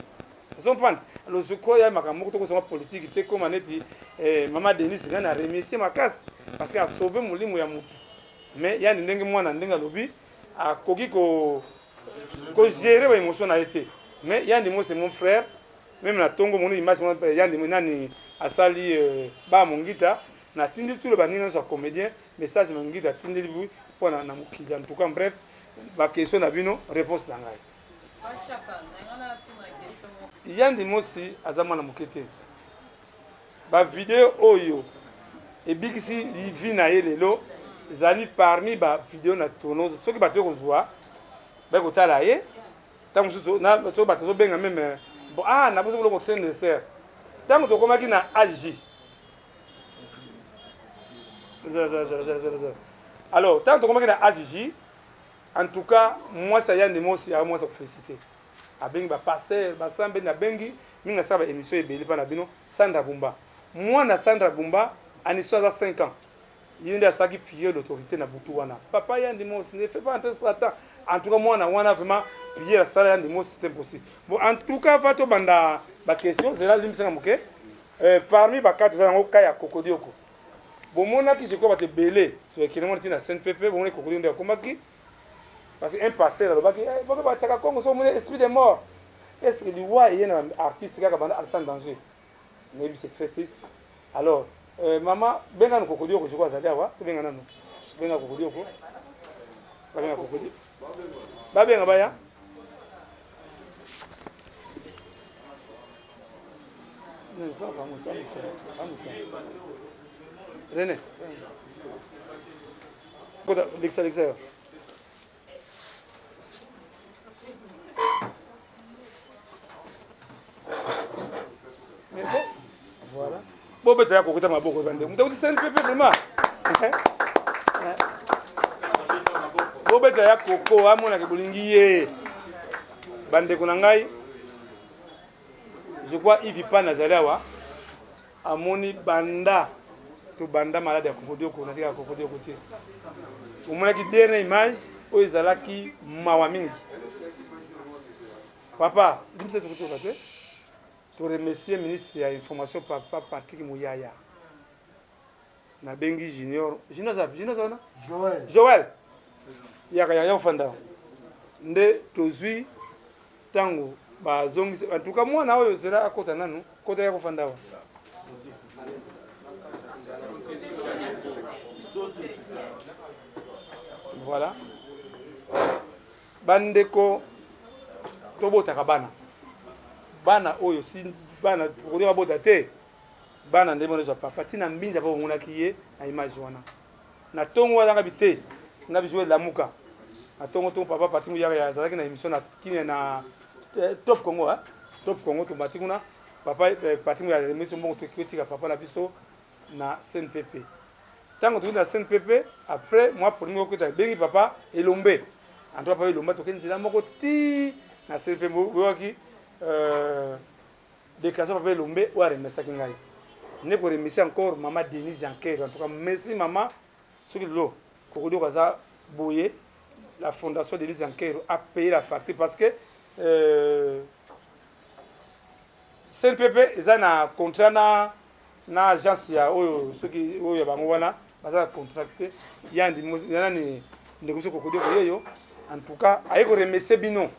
comprendre alors je crois ya makambo to ko politique te comme aneti mama Denise ngana remercier makasi parce que a sauvé molimo ya mutu mais ya ndenge mwana ndenge lobi a koki ko gérer ba émotion na été mais ya ndimo c'est mon frère même na tongo mon image ya ndimo nani asali ba mongita na tindi tout le banina so comédien message mongita tindi libu pona na mukija en tout cas bref ba question na bino réponse na ngai yandi mosi azama na mukete ba vidéo oyo et bigisi vi na ye lelo zali parmi ba vidéo na tourno soki ba to kozwa bakotala ye ntango mosusu so bato tobenga meme bon nabosi koloko train de serre ntango tokomaki na ag alors ntango tokomaki na ag en tout cas mwasi ayandi mosi aya mwasi akofélicité abengi bapaster basambeni abengi mingi asala baémission ebele mpa na bino Sandra Bumba mwana Sandra Bumba aniso aza 5 ans ye nde asalaki piller l'autorité na butu wana papa yandi mosi ne fait pas entrer Satan en tout cas mwana wana vraiment piller asala yandi mosi c'est impossible bon en tout cas va tobanda baquestion zela limbisenga moke parmi bakati oza yango kaya Kokodioko bomonaki je crois bato ebele toekele mona ntina CNPP bomoni Kokodioko nde akomaki parce que un pasteur alobaki boke batiaka Congo so omoni esprit de mort est ce que liwa eye na artiste kaka banda artiste en danger nayebi c'est très triste alors mama benga no Kokodioko je crois azali awa tobenga nano benga Kokodioko babenga Kokodioko babenga baya René l'extérieur voilà bon beta ya kokota maboko bande muta uti CNPP vraiment bon beta ya koko amona ke bolingi ye bande kuna ngai je crois Yves Pan Nazalawa amoni banda to banda malade ya Kokodioko na tika Kokodioko te omonaki dernière image oyo ezalaki mawa mingi papa dimse tokotoka te to remercier ministre ya information papa Patrick Muyaya na bengi junior zana Joël ya ofanda nde tozwi tango bazongisi en tout cas mwana oyo zela akota nanu kota ya kofanda wa voilà bandeko tobotaka bana oyo si bana kodi babota te bana nde monezo papa tina mbinza po ngunaki ye na image wana na tongo wana ngabi te ngabi jouer la muka na tongo papa Patrick Muyaya ya zalaki na émission na kine na Top Congo Top Congo to matikuna papa Patrick Muyaya émission bongo to kritika papa na biso na CNPP tango tu na CNPP après moi pour nous que bengi papa Elombe en toi papa Elombe to kenzi la moko ti na CNPP boki déclaration papa Elombe ou remercier ngai ne ko remercier encore maman Denise Janker en tout cas merci maman soki lo Kokodioko za boye la fondation Denise Janker a payé la facture parce que CNPP eza na contrat na agence ya oyo soki oyo bango wana baza contracté yana ni ndeko Kokodioko yeyo en tout cas ayi ko remercier bino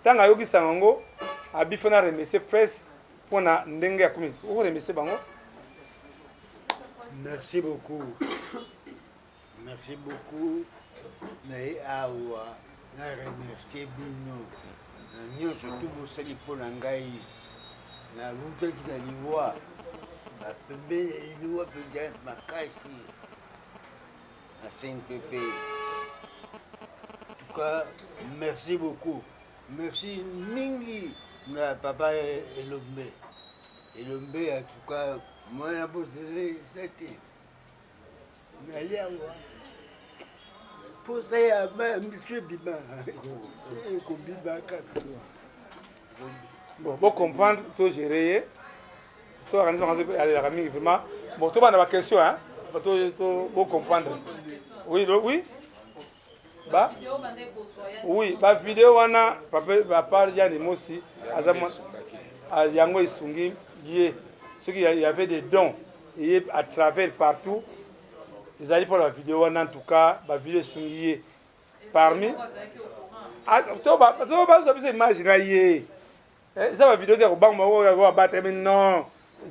tanga yoki sango abifona remercier presse pona ndenge ya komi ko remercier bango. Merci beaucoup. Merci beaucoup. Mais awa na remercier bino na nyonso tu bosali mpona ngai na lutaki na liwa bapembe liwa mpenza makasi na CNPP. En tout cas, merci beaucoup. Merci mingi na papa Elombe. Elombe en tout cas moi na bosele sete nali awa posa ya monsieur Biba kobiba kaka bon comprendre to gérer so organisation aller la mingi vraiment bon to bana ba question hein to comprendre oui oui ba vidéo wana papa yani mosi azama yango isungi ye ceux qui avaient des dons et à travers partout ils allaient pour la vidéo en tout cas la vidéo isungi parmi to ba so imaginer ça va vidéo de bank va battre mais non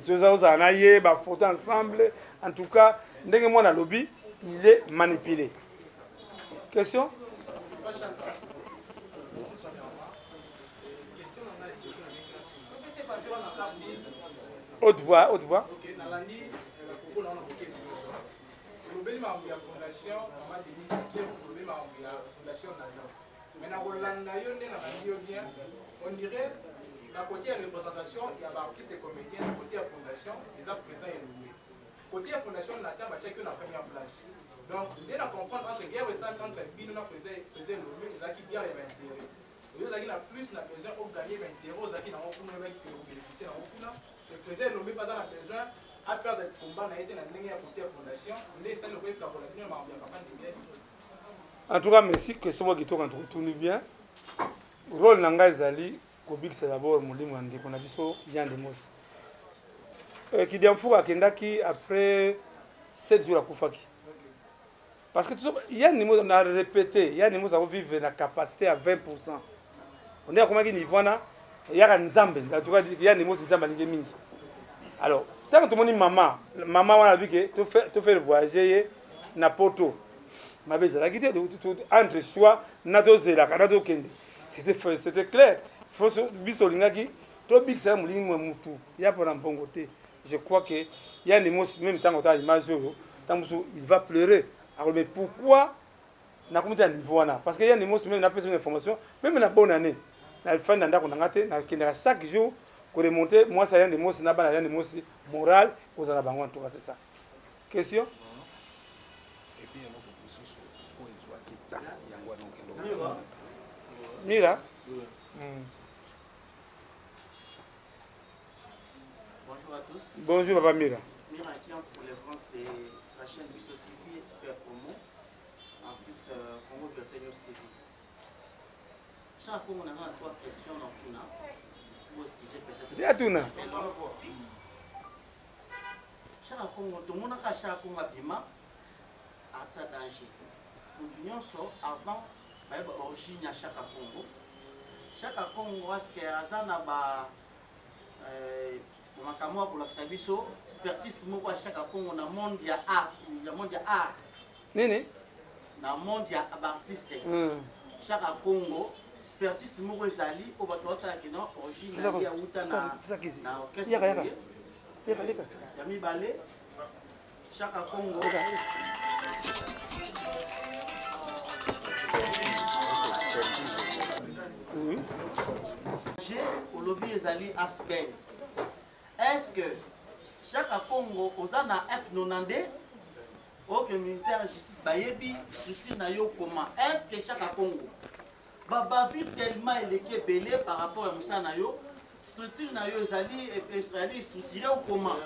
ça na ye ba photo ensemble en tout cas ndenge mona lobby il est manipulé. Question? Haute voix. Ok, Nalandi, c'est la Maintenant, on dirait, d'un côté de la représentation, il y a des artistes et comédiens, d'un côté de la fondation, les présidents et loués. Côté de la fondation, on attend chacun la première place. Donc, dès la comprendre entre guerre et ça, entre Bino et président loué, ils ont qui bien les intérêts. Ils ont la plus la besoin de gagner l'intérêt, ils ont qui n'ont bénéficié dans le président loué, pas dans la besoin, à perdre des combats, on a été dans la côté de la fondation, on est le loué pour la campagne de guerre aussi. En tout cas, merci que ce soit qui tourne bien. Rôle nanga ezali kobik c'est d'abord molimo andi qu'on a biso Yann Demos. Qui diamfou akendaki après 7 jours à Koufaki. Parce que Yann Demos on a répété, Yann Demos a vivre la capacité à 20%. On est à comment niveau na yaka nzambe, en tout cas Yann Demos nzamba ninge mingi. Alors, tant que tout le monde dit maman on a vu que tu fais voyager na Porto. Ma belle, la guitare entre soi, Natozela, Kanato Kende. C'était clair. Il faut que Lingaki, tout big ça, Moutou. Il y a pour un bon côté. Je crois qu'il y a des mots, même tant qu'on a l'image, il va pleurer. Alors, mais pourquoi on a commencé à niveau là? Parce qu'il y a des mots, même on a besoin d'informations, même la bonne année. La fin d'année, on a gâté, chaque jour, qu'on remonte, moi, ça y a des mots, c'est des mots morales, aux Alabangans, tout ça, c'est ça. Question? Mira. Bonjour à tous. Bonjour Papa Mira. Mira qui entre pour les ventes de la chaîne Bisso TV et Super Promo. En plus, Congo Vertenius TV. Chaque fois, on a 3 questions dans Tuna. Pour excuser peut-être. Dis à Tuna. Chaque fois, tout le monde a chaque fois bima à sa danger. Continuons ça avant. Origine à chaque Congo. Chaque Congo, est-ce que Azana ba makamwa pour la biso expertise moko à chaque Congo na monde ya art, le monde ya art. Nene. Na monde ya artiste. Chaque Congo expertise moko ezali o bato batala kino origine ya uta na orchestre. Ya mi balé. Chaque Congo. Oui. J'ai au lobby ezali aspect. Est-ce que chaque Congo osana F92 au ministère de la justice bayebi structure na yo comment? Est-ce que chaque Congo baba vu tellement il est belé par rapport à Moussa na yo structure na yo ezali structuré ou comment?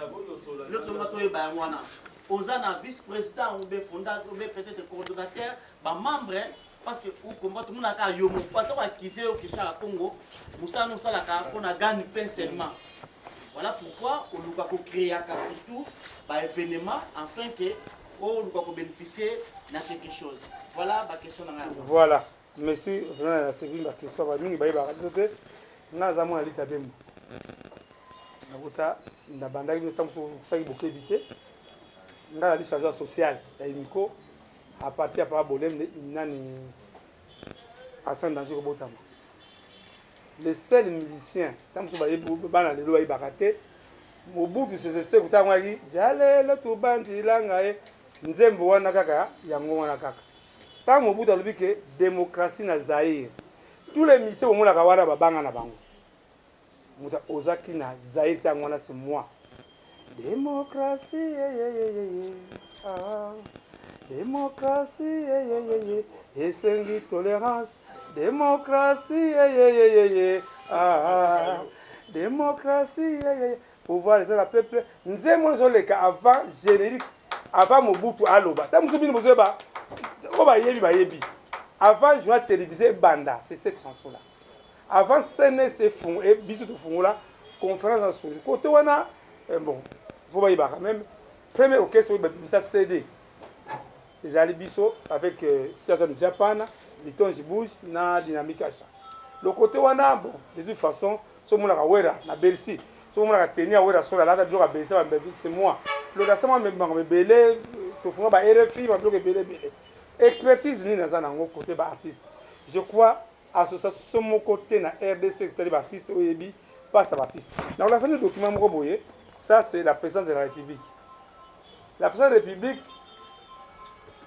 Le tomato e ba wana osana vice-président ou fondateur ou peut-être coordonnateur ba membre. Parce que au combat tout le monde a yomo parce que qui au Kishara Congo Moussa nous ça la pour na gagne pain seulement. Voilà pourquoi on doit créer surtout par événement afin que on doit bénéficier de quelque chose. Voilà ma question. Voilà. Merci. Vraiment la seconde question va mingi ba ba côté na zamu ali tabembo. Na kota na bandaki nous sommes sur beaucoup éviter. Nga la chargeur social ya Imiko à partir de Bolem Inani Hassan Danger Botama. Les seuls musiciens, tant que vous avez le Ibarate, au bout de ces essais, vous avez dit Jale, le Toubanti, Langae, Nzembo Wanakaka, Yango Wanakaka. Tant au bout de la que démocratie na Zaïre. Tous les musiciens au monde à Kawara Babanga na Bango. Mouta Ozaki na Zaïre, Tangwana, c'est moi. Démocratie, démocratie, et c'est tolérance. Démocratie, démocratie, pouvoir les la peuple. Nous aimons les cas avant générique, avant Mobutu Aloba. T'as moussoubine Mousseba, avant journal télévisé Banda, c'est cette chanson-là. Avant CNS Fond et Bisou de Fond là, conférence en sourire. Côté Wana, bon, faut pas y barrer même. Premier orchestre, ça CD. Les Alibiso avec Seattle Japan, les tons bouge na dynamique achat. Le côté wana bon de toute façon, ce monde la wera na Bercy, ce monde la tenir wera sur la lata de la Bercy, c'est moi. Le rassemblement me belé, to font ba RFI, ma bloqué belé. Expertise ni na zana ngo côté ba artiste. Je crois association mon côté na RDC côté ba artiste oyebi pas ça artiste. Dans la salle document mo boye, ça c'est la présidence de la République. La présidence de la République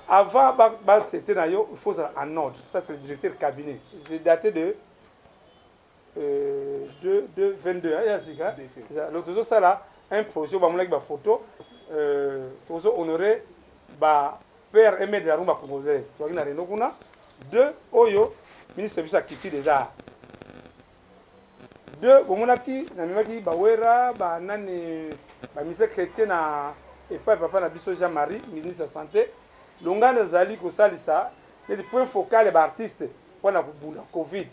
avant de traiter, il faut ça en ordre. Ça, c'est le directeur cabinet. C'est daté de 22. L'autre jour, ça là, un projet, on va mettre une photo. Honoré, père aimé de la rumba congolaise. Tu vois, il y a deux, Oyo, ministre de la Culture des Arts. Deux, Bomonaki, Namimaki, Bawera, Nani, ministre chrétien et papa Nabiso Jean-Marie, ministre de la Santé. Longana Zali, Kosalisa, les points focaux des artistes pour la Covid.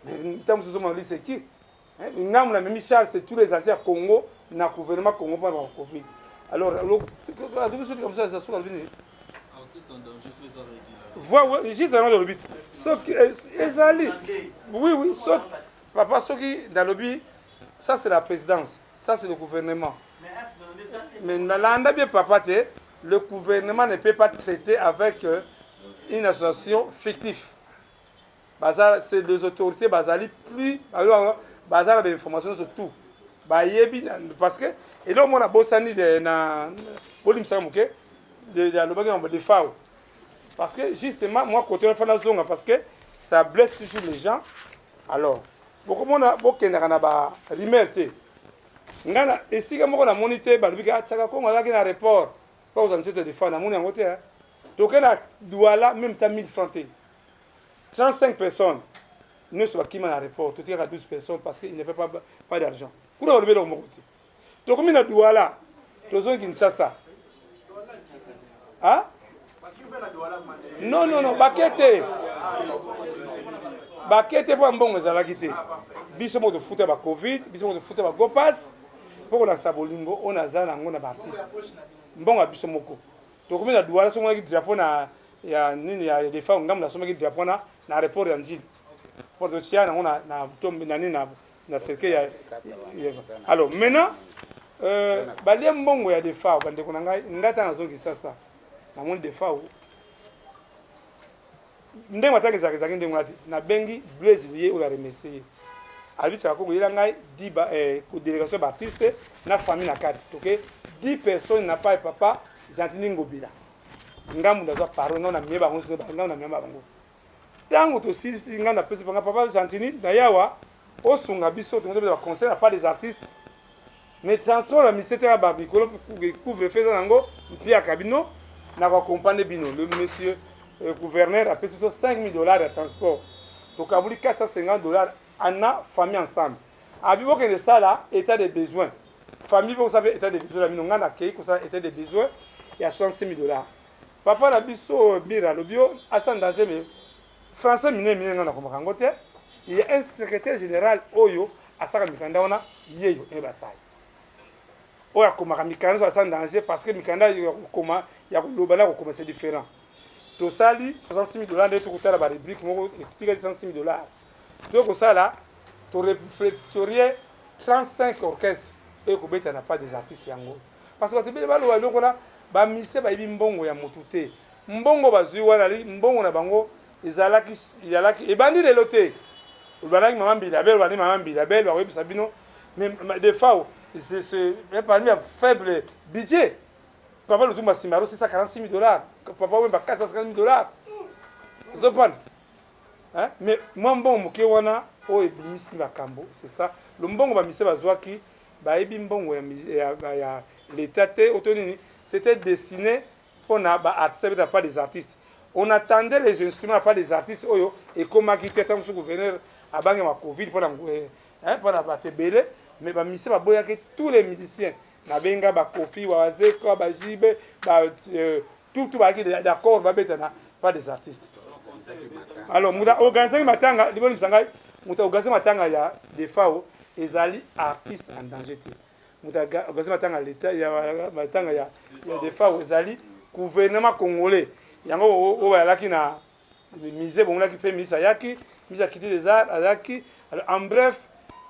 Mais nous sommes c'est qui? Nous avons la même charge de tous les anciens Congo, dans le gouvernement Congo pour la Covid. Alors, la double chose comme ça, ça se passe. Artiste en danger, c'est ça. Voilà, juste dans le but. Oui, papa, ce qui dans le but, ça c'est la présidence, ça c'est le gouvernement. Mais dans bien papa, le gouvernement ne peut pas traiter avec une association fictive. C'est des autorités basales plus basales des informations sur tout. Parce que et là on a bossani de na bolim samuke de FAO. Parce que justement moi côté on fait la zone parce que ça blesse toujours les gens. Alors beaucoup on a beaucoup na ba rimelte. Ngana esika moko na monité ba bika tsaka ko ngala ki na report. Pas aux anciens de FAO na moni ngote hein. Donc na douala même ta 1000 francs. 35 personnes. Nous sommes qui m'a report, tout à 12 personnes parce qu'il ne fait pas d'argent. Pour le lever dans mon côté. Donc, comme il a douala, tous ceux qui ne savent ça. Hein? Non, baquette. Baquette pour un bon résultat. Bisous de foot à Covid, bisous de foot à Gopas. Pour la Sabolingo, on a zan on a artiste. Bon à bisous moko. Donc, comme il a douala, son qui drapeau na il y a des femmes qui ont des drapeaux na report d'Angile. Pour le chien, on a na cercueil. Alors maintenant, les mbongo ya des femmes, bande ko ngai ngata na zongi sasa. Na monde des femmes. Ndenge mataki zakizaki ndenge ngati na bengi Blaise lié ou la remercier. Habite ko yela ngai 10 délégation d'artistes na famille na 4. OK? 10 personnes n'a pas papa Gentini Ngobila. Ngamu ndaza parole na mieba ngo ngana na mieba ngo. Tango to si ngana pesi papa Gentini na yawa osunga biso to ngebe conseil pas des artistes. Mais transport la ministère à Babicolo couvre faisant nango puis à cabino na accompagner bino le monsieur gouverneur a payé $5,000 de transport. Donc à 450 $ en a famille ensemble. Abibo que de ça là état de besoin. Famille vous savez état de besoin la minonga na kei ko ça état de besoin il y a $65,000. Papa la biso bira le bio à sans danger mais français miné na ko makangote. Il y a un secrétaire général Oyo à Saka Mikanda wana yeyo e basai. Oya ko makamikanda à sans danger parce que Mikanda comment il y a globala ko commencer différent. Tout ça li $66,000 de tout côté la rubrique moko explique $36,000. Donc ça là tu répertorier 35 orchestres et ko beta n'a pas des artistes yango. Parce que tu be ba lo loko na ba mise ba mbongo ya motute. Mbongo bazui wana li mbongo na bango ezalaki e bandi de loté. Ulbalaki maman Bilabel, wani maman Bilabel, wa webi sabino mais des fois c'est parmi un faible budget. Papa le Zumba Simaro c'est $46,000. Papa ouais ba $450,000. Zopon. Hein? Mais moi mbongo moke wana o ebimisi makambo, c'est ça. Le mbongo ba mise bazwaki ba ebi mbongo ya l'état té autonini, c'était destiné pour na ba artistes pas des artistes. On attendait les instruments pas des artistes oyo et comme qui était un gouverneur avant la Covid pour la battre belé mais ba mise ba boya que tous les musiciens na benga ba Kofi wa Zeko ba Jibe ba tout ba qui d'accord ba betana pas des artistes. Alors muta organiser matanga liboni sangai muta organiser matanga ya des FAO ezali artistes en danger te. Muta organiser matanga l'état ya matanga ya des FAO ezali gouvernement congolais. Yango o ba laki na mise bon là qui fait mise yaki mise quitter des arts ayaki. Alors en bref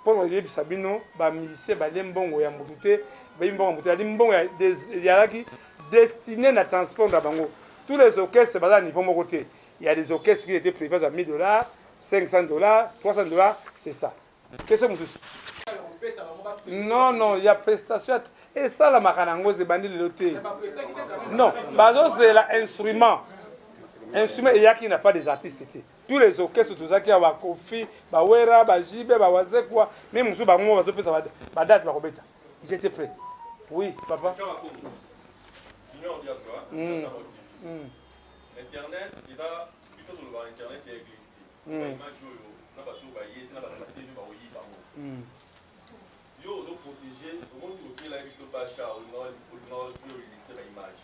pour le Sabino ba musicien ba lembongo ya mutute ba mbongo mutute ali mbongo ya yaki destiné na transport da bango. Tous les orchestres basés à niveau mon côté. Il y a des orchestres qui étaient prévus à $1,000, $500, $300, c'est ça. Qu'est-ce que vous non, il y a prestation. Et ça, la macanango, c'est bandit de l'autre. Non, bazo c'est l'instrument. instrument eyaki n'a pas des artistes été tous les orchestres tozaki ya bakofi bawera bajibe bawazekwa même mosusu bango bazopesa badate bakobeta ils étaient prêts oui papa Junior Diaswa, Internet, il a plutôt de Internet et l'église. Il y a une image n'a pas tout baillé, n'a pas tout baillé. Yo, on doit protéger, au monde où il y a une pacha, on doit illustrer l'image.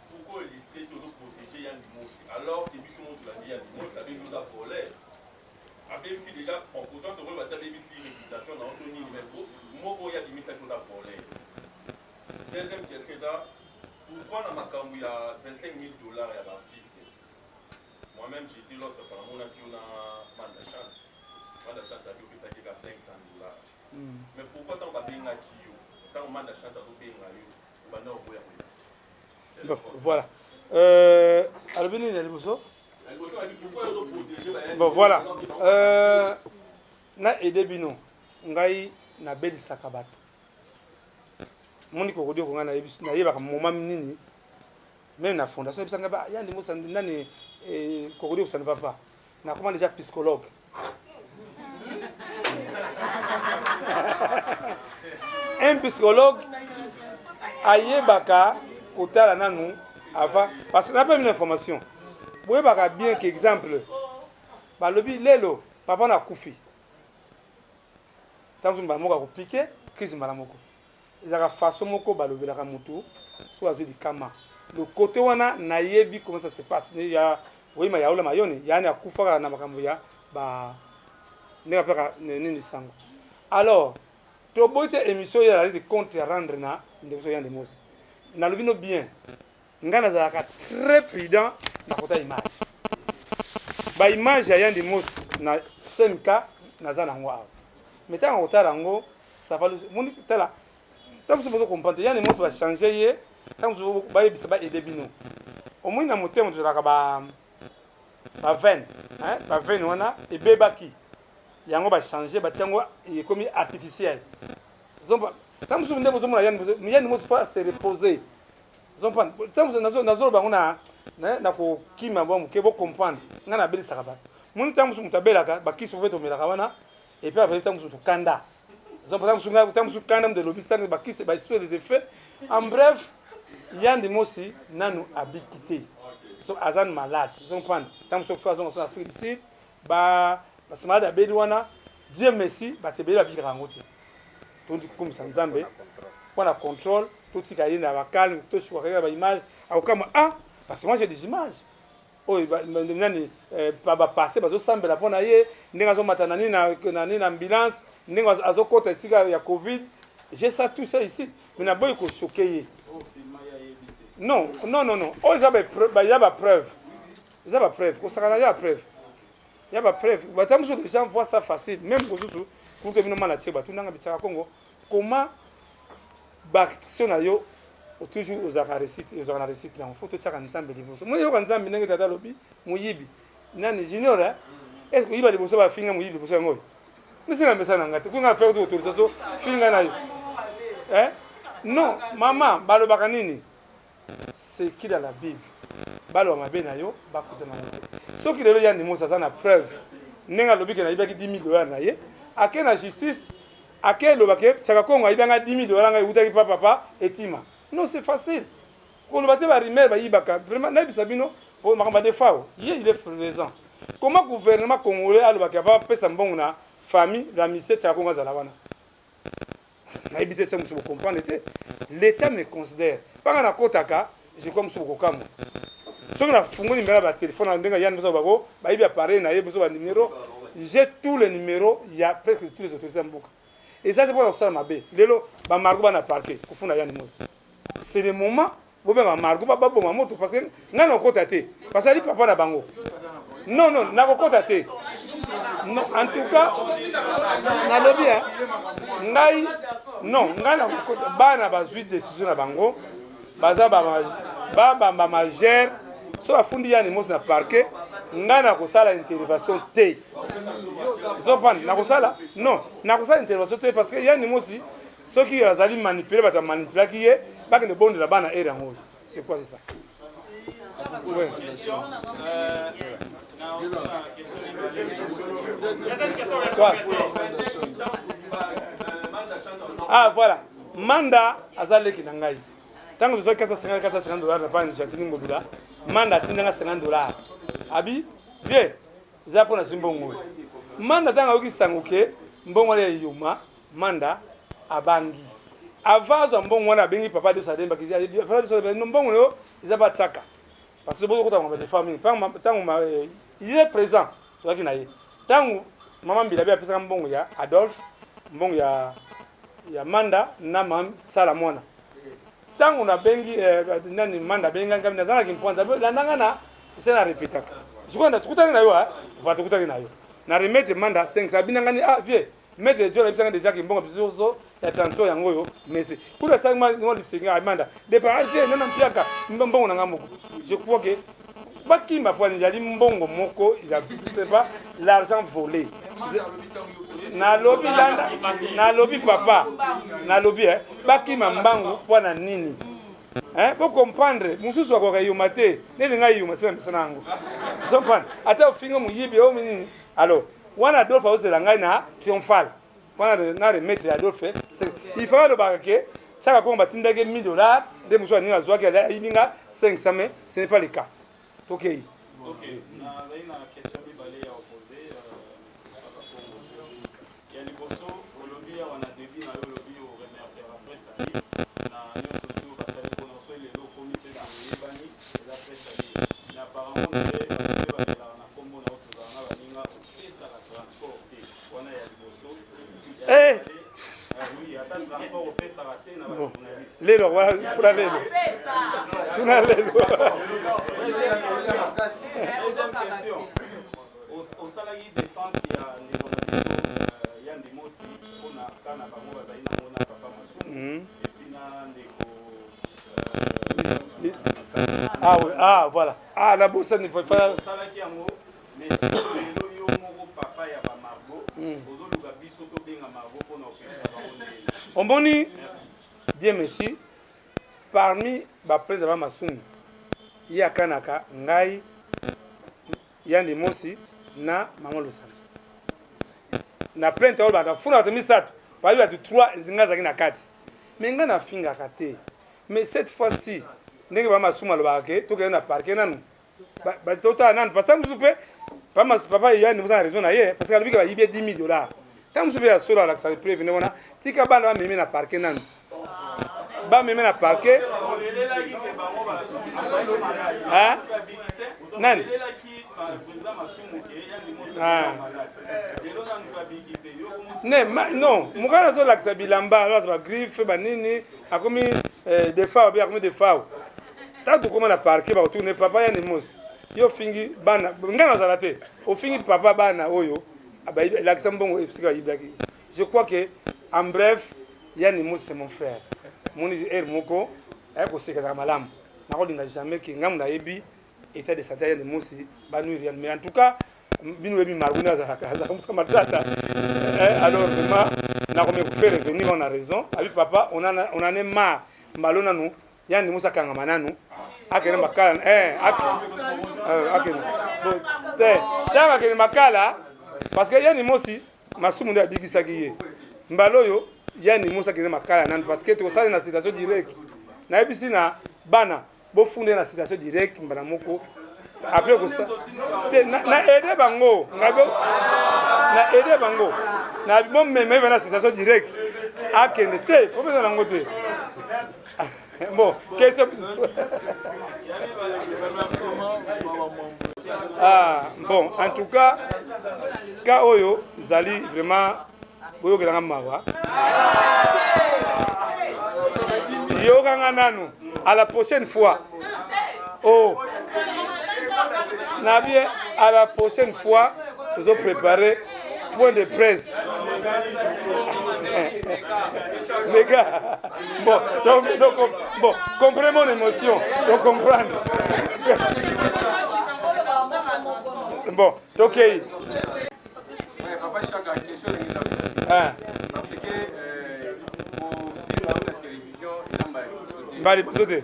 Pourquoi illustrer, on doit protéger Yann Dimos? Alors, il y a Yann Dimos, ça veut nous affoler. Même si déjà, en pourtant, on va taper une réputation dans Anthony Nimembo, moi, il y a des messages d'affoler. Deuxième question, pourquoi dans ma camou il y a $25 000 à l'artiste? Moi-même, j'ai été l'autre fois, on a dit on a mal de chance. Mal de chance, ça veut dire que ça a $500. Mais pourquoi tant pas bien à qui? Tant mal de chance, ça veut bien à eux. Voilà. Albini, il y a des boussons? Bon, voilà. Na aidé Bino. Ngai na beli sakabat. Moni ko ko ngana na yeba moment nini même na fondation bisanga ba ya ndimo sa nani ko ça ne va pas na comment déjà psychologue un psychologue ayebaka kotala nanu avant parce que n'a pas une information boyebaka bien que exemple balobi lelo papa na kufi tanzo mbamoka ko piquer crise malamoko ezaka façon moko balobelaka moto so azwi likama le côté wana nayebi comment ça se passe ne ya oyima yaola mayone yani akufaka na makambo ya ba ne apeka nini sango alors to boite émission ya la compte rendre na ndeko ya ndemos na lobino bien ngana zaka très prudent na kota image ba image ya ndemos na senka na zana ngwa metanga kotala ngo ça va moni tala tant que vous comprenez, il y a des mots qui vont changer. Tant que vous voyez, ça va aider Bino. Au moins, dans mon thème, vous avez ma veine. Ma veine, on a et bébaki. Il y a un va changer, il est comme artificiel. Tant que vous avez il y a des mots qui vont se reposer. Tant que vous avez comprendre. On a belle saraba. Mon temps, vous avez baki sur votre mélakawana. Et puis après, temps, vous avez kanda. De des effets. En bref, il y a des mots qui n'ont pas quitté. Ils sont malades. Ils ont pas de Dieu merci, comme ça, on a contrôle, tout ce qui est calme, tout ce qui est image. Parce que moi j'ai des images. Oui, pas passer, parce que ça me la ambulance. Ya Covid, j'ai ça tout ça ici. Mais n'a pas choqué. Non. Oh, il y a pas preuve. Il y a pas preuve. Il y a preuve. Il y a pas preuve. Les gens voient ça facile. Même pour que nous mal à Congo. Comment si on a toujours aux récits là, il faut tout ça ensemble de vous. Moi, je ensemble n'engue tata lobi, muyibi. Nani junior hein? Est-ce que il va de vous finir muyibi pour ça moi? Mais c'est un message n'engagé. Vous avez fait autorisation, finir na yo. Hein? Non, maman, balo bakanini. C'est qui dans la Bible? Balo mabe na yo, bakuta na moto. Ce qui le y a des mots ça na preuve. Nenga lobi ke na ibaki $10,000 na ye. Ake na justice, ake lobake, chaka Kongo ibanga $10,000 ngai utaki papa etima. Non, c'est facile. Quand le bâtiment va rimer, va y baka. Vraiment, Nabi Sabino, pour ma de fao, il est présent. Comment le gouvernement congolais a le baka va faire bon na famille, la mission de Kongo Zalawana. Nabi ça vous comprenez. L'État me considère. Pas na kotaka, je comme sur Kokamo. Si on a fondé numéro de téléphone, on a yann besoin bako, bah il y a pareil, na besoin de numéro. J'ai tous les numéros, il y a presque tous les autorités en boucle. Et ça c'est pour ça ma bé. Lelo, ba margo na parquet, ko funa yann mos. C'est le moment où ben margo ba bo mamoto parce que na no kota te. Parce que papa na bango. Non, na ko kota te. Non, en tout cas, na lobi hein. Ngai non, ngai na kota ba na ba suite décision na bango. Baza ba majeur so afundi yann mos na parquet. Ngai na ko sala intervention te. Zopani na ko sala? Non, na ko sala intervention te parce que yann mosi ceux qui ont manipulé, ils ont manipulé qui est, pas que de bon de la banane et c'est quoi c'est ça? Ouais. Quoi? Ah voilà. Manda azaleki na ngai. Tango zo 450 dollars na pa njatini ngobila. Manda tindanga 50 dollars. Abi, bien. Zapo na simbongo. Manda tanga oki sanguke mbongo le yuma, manda abangi. Avazo mbongo wana bengi papa de sademba kizia. Papa de sademba mbongo yo izaba tsaka. Parce que beaucoup de des familles, il est présent. Tant maman Bilabi a pris un bon ya Adolphe, bon ya Manda, na mam Salamona. Tant on a bengi nani Manda benga comme dans la qui point la nangana, c'est la répéter. Je crois que tout à l'heure, va tout à l'heure. Na remettre Manda 5 sabinangani ah vieux. Mettre Dieu les déjà qui bon bisozo ya transport yango yo mais c'est pour la 5 mois de Seigneur Amanda de parler non piaka mbongo na ngamoko je crois que bakimba pour njali mbongo moko il a c'est pas l'argent volé na lobby landa na lobby papa na lobby bakima mbango pour na nini hein pour comprendre mususu ko kayuma te neli ngai yuma sema sanango comprendre ata ufinga muyibi au nini alors wana Adolphe ozela ngai na triomphal wana na remettre Adolphe il faut le barquer ça va combattre ndage $1000 de muso ni azwa ke ilinga 500 mais ce n'est pas le cas. OK. OK. Na zaina question bibale ya opposé ya liboso olobi ya wana débit na olobi au remercier la presse na nyoto tu basali kono so ile lo comité na yibani la presse na apparemment na kombo na otuza na baninga pesa la transport wana ya liboso oui ata transport au pesa la tena ba journaliste lelo wala fura lelo tuna lelo deuxième question au salarié défense il y a des mots si on a kana ba mo ba ina mona papa masumu et puis na ndeko ah oui ah voilà ah la bourse ne faut pas salarié yango mais lelo yo mo papa ya ba margo ozoluka biso to benga margo pona opesa ba on Omboni, Dieu merci, parmi les présidents de Masumu, il y a Kanaka, Ngai, Yandi Mosi, na Maman Lusana. Na plainte, il y a Funa de Misat, il y a 3 Zingazaki na 4. Mais il y a Finga Kate. Mais cette fois-ci, il y a Masumu le Baké, tout le monde a parqué. Papa, il y a une raison, parce qu'il y a $10,000. Quand vous avez sur la salle prévenue, on a si ka bana mimi na parquet nan. Ba mimi na parquet. Hein? Nan. Ah. Non, mukana so la sabilamba, la ba griffe ba nini, akomi des fois bien akomi des fois. Tant comment na parquet ba tourner papa ya ni mos. Yo fingi bana, ngana zalate. O fingi papa bana oyo. Je crois que, en bref, Yann c'est mon frère. Mon frère Moko, c'est malam. Je n'ai jamais que Ngam Naebi était de santé de Moussi, mais en tout cas, Binouebi Margouna alors vraiment, nous faire revenir, on a raison. Avec papa, on en est marre. Malona nous, Yann Moussa Kangamana nous. Akene Makala, Akene Makala. Parce que yani mosi masumu nda bigisa kiye mbaloyo yani mosa kene makala nan parce que to ça na situation directe na ebisi na bana bo funde na situation directe mbana moko après ko ça na aider bango ngabo na aider bango na bon même na situation directe akene te ko besoin nango te bon question ah bon en tout cas ka oyo zali vraiment boyo kelanga mawa yo kanga nanu à la prochaine fois oh na bien à la prochaine fois nous allons préparer point de presse les gars bon comprenez mon émotion donc comprendre bon ok papa chaque question ah parce que au fil de la télévision il a bali sauter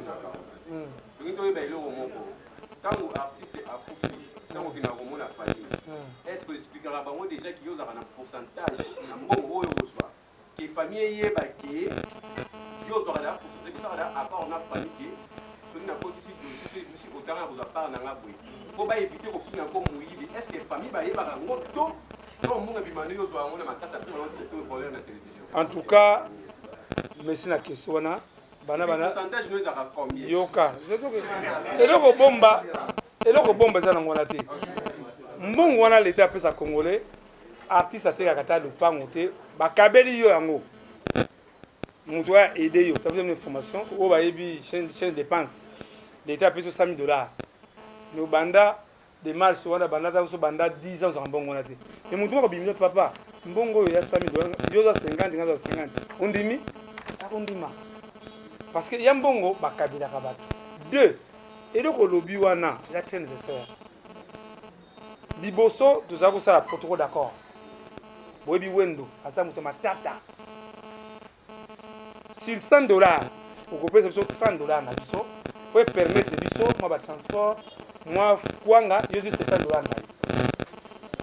Tango artiste akufi, tango kina komona famille. Est-ce que expliquera bango déjà qu'il y a un pourcentage na mbongo oyo ozwa que famille yeba ke yo zo rada pourcentage que ça rada à part on a famille ke so na ko disi dossier disi otanga boza part na ngabwe. Ko ba éviter ko finga ko muyibi. Est-ce que famille ba yeba ngo to to munga bimano yo zo ngona makasa pe on te voler na télévision. En tout cas, merci na question wana. Bana pourcentage nous a combien yoka eloko bomba za ngona te mbongo wana l'état apesa congolais artiste atekaka ta lupango te bakabeli yo yango mutu a aidé yo ça veut dire une information o ba yebi chaîne dépense l'état apesa $100 no banda démarche wana banda ta so banda 10 ans en mbongo wana te mais mutu ko bimino papa mbongo yo ya $100 yo za 50 ngaza 50 ondimi akondima parce que yambongo bakabila kabaki. Deux, et donc lobby wana la très nécessaire. Liboso tout ça ça protocole d'accord. Boyebi wendo asa muto matata. Sur $100, vous coupez sur $30 na biso, pour permettre biso moi ba transport, moi kwanga yo dis $70 na.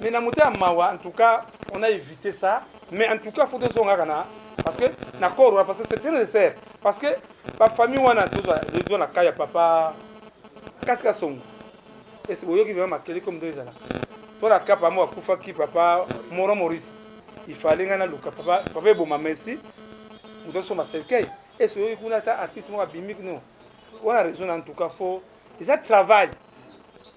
Mais na muté mawa en tout cas, on a évité ça, mais en tout cas faut que on kana parce que d'accord parce que c'est très nécessaire parce que la famille wana toujours la kaya papa kaska songo et c'est boyo qui va marquer comme deux ans toi la capa moi kufa ki papa Moro Maurice il fallait ngana luka papa bon ma merci nous sommes à cercueil et c'est boyo kuna ta artiste moi bimik non on a raison en tout cas faut ils ça travail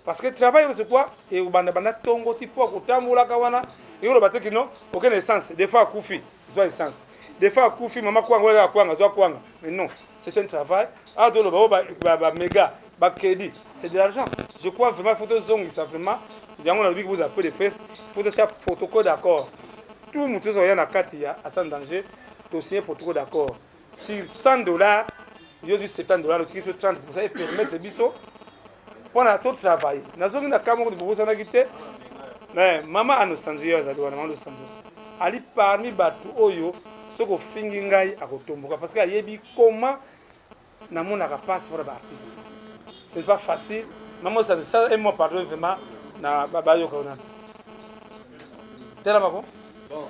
parce que travail c'est quoi et banda tongo tipo kutamula kawana et on bataki non aucun essence des fois kufi ils ont essence des fois kufi maman kwanga zo kwanga mais non c'est un travail ah de ba méga ba crédit c'est de l'argent je crois vraiment photo zong ça vraiment yango na biku za peu de presse photo ça protocole d'accord tout le monde zo na kati ya à danger to signer protocole d'accord sur $100 yo du $70 qui fait 30% et permettre biso pour na tout travail na zongi na kamo de bosa na kité mais maman a nos sanzio za doana mando sanzio ali parmi batu oyo soko fingi ngai akotomboka parce que yebi comment na mona passe pour l'artiste c'est pas facile maman ça et moi pardon vraiment na baba yo kaona tela bako bon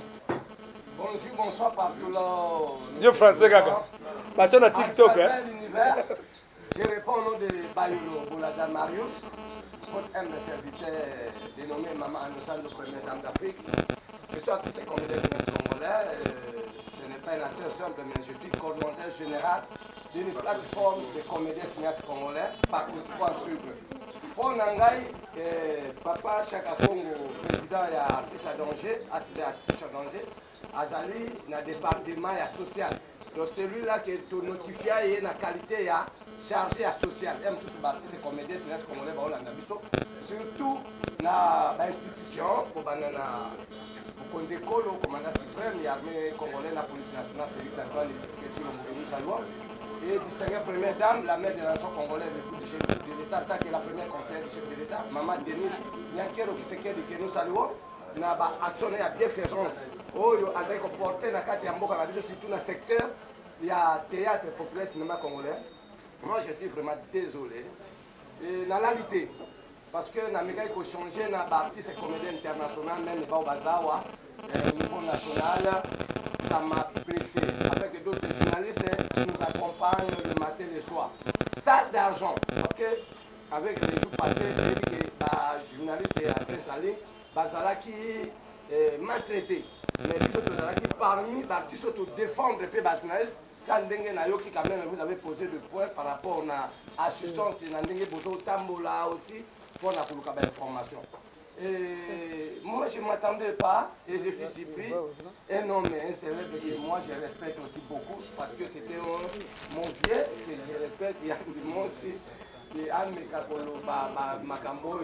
bonjour bonsoir partout là yo français gaga ba na TikTok je réponds au nom de Bayolo Boulaza Marius votre homme de serviteur dénommé Maman Anousando, première dame d'Afrique. Je suis artiste et comédien congolais. Ce n'est pas un acteur simple, mais je suis coordonnateur général d'une plateforme de comédiens cinéastes congolais, parcours à suivre. Pour Nangai, papa Chaka Congo, président et artiste à danger, artiste à danger, Azali, dans le département social. Donc celui-là qui est notifié et la qualité est chargé à social. Même si c'est artiste comédien cinéaste congolais, surtout dans l'institution pour banana. Kondekolo, commandant suprême, l'armée congolaise, la police nationale, Félix Antoine, et distinguée première dame, la mère de la nation congolaise, le chef de l'État, qui est la première conseillère du chef de l'État, Maman Denise Nyankero, qui s'est que nous saluons, n'a pas actionné à bienfaisance. Oh, il a été comporté dans le cadre de surtout dans le secteur, il y a théâtre populaire cinéma congolais. Moi, je suis vraiment désolé. Et dans la réalité, parce que Namika il faut changer na artiste et comédien international même au Bazawa au niveau national ça m'a pressé avec d'autres journalistes qui nous accompagnent le matin et le soir ça d'argent parce que avec les jours passés les journalistes et artistes allés Bazala qui maltraité mais les autres Bazala qui parmi les artistes auto défendre les journalistes quand Dengue Nayoki quand même vous avez posé des points par rapport à l'assistance na Dengue Bozo Tambola aussi pour la information. Et moi, je ne m'attendais pas et je suis surpris. Un homme et un célèbre que moi, je respecte aussi beaucoup parce que c'était mon vieux que je respecte. Il y a moi aussi qui est un Mekapolo, Makambo,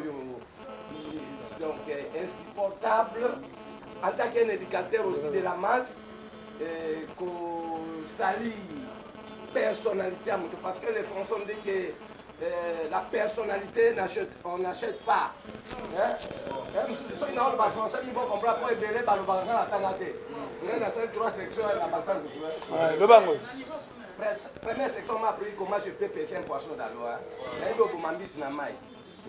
donc insupportable. En tant qu'un éducateur aussi de la masse, qu'on salit personnalité à Moutou parce que les Français ont dit que la personnalité, on n'achète pas. Même si ils n'ont pas français, ils vont comprendre pour aider les balles à Tanate. On a 3 sections à la bassin de le bango. Première section m'a appris comment je peux pêcher un poisson dans l'eau.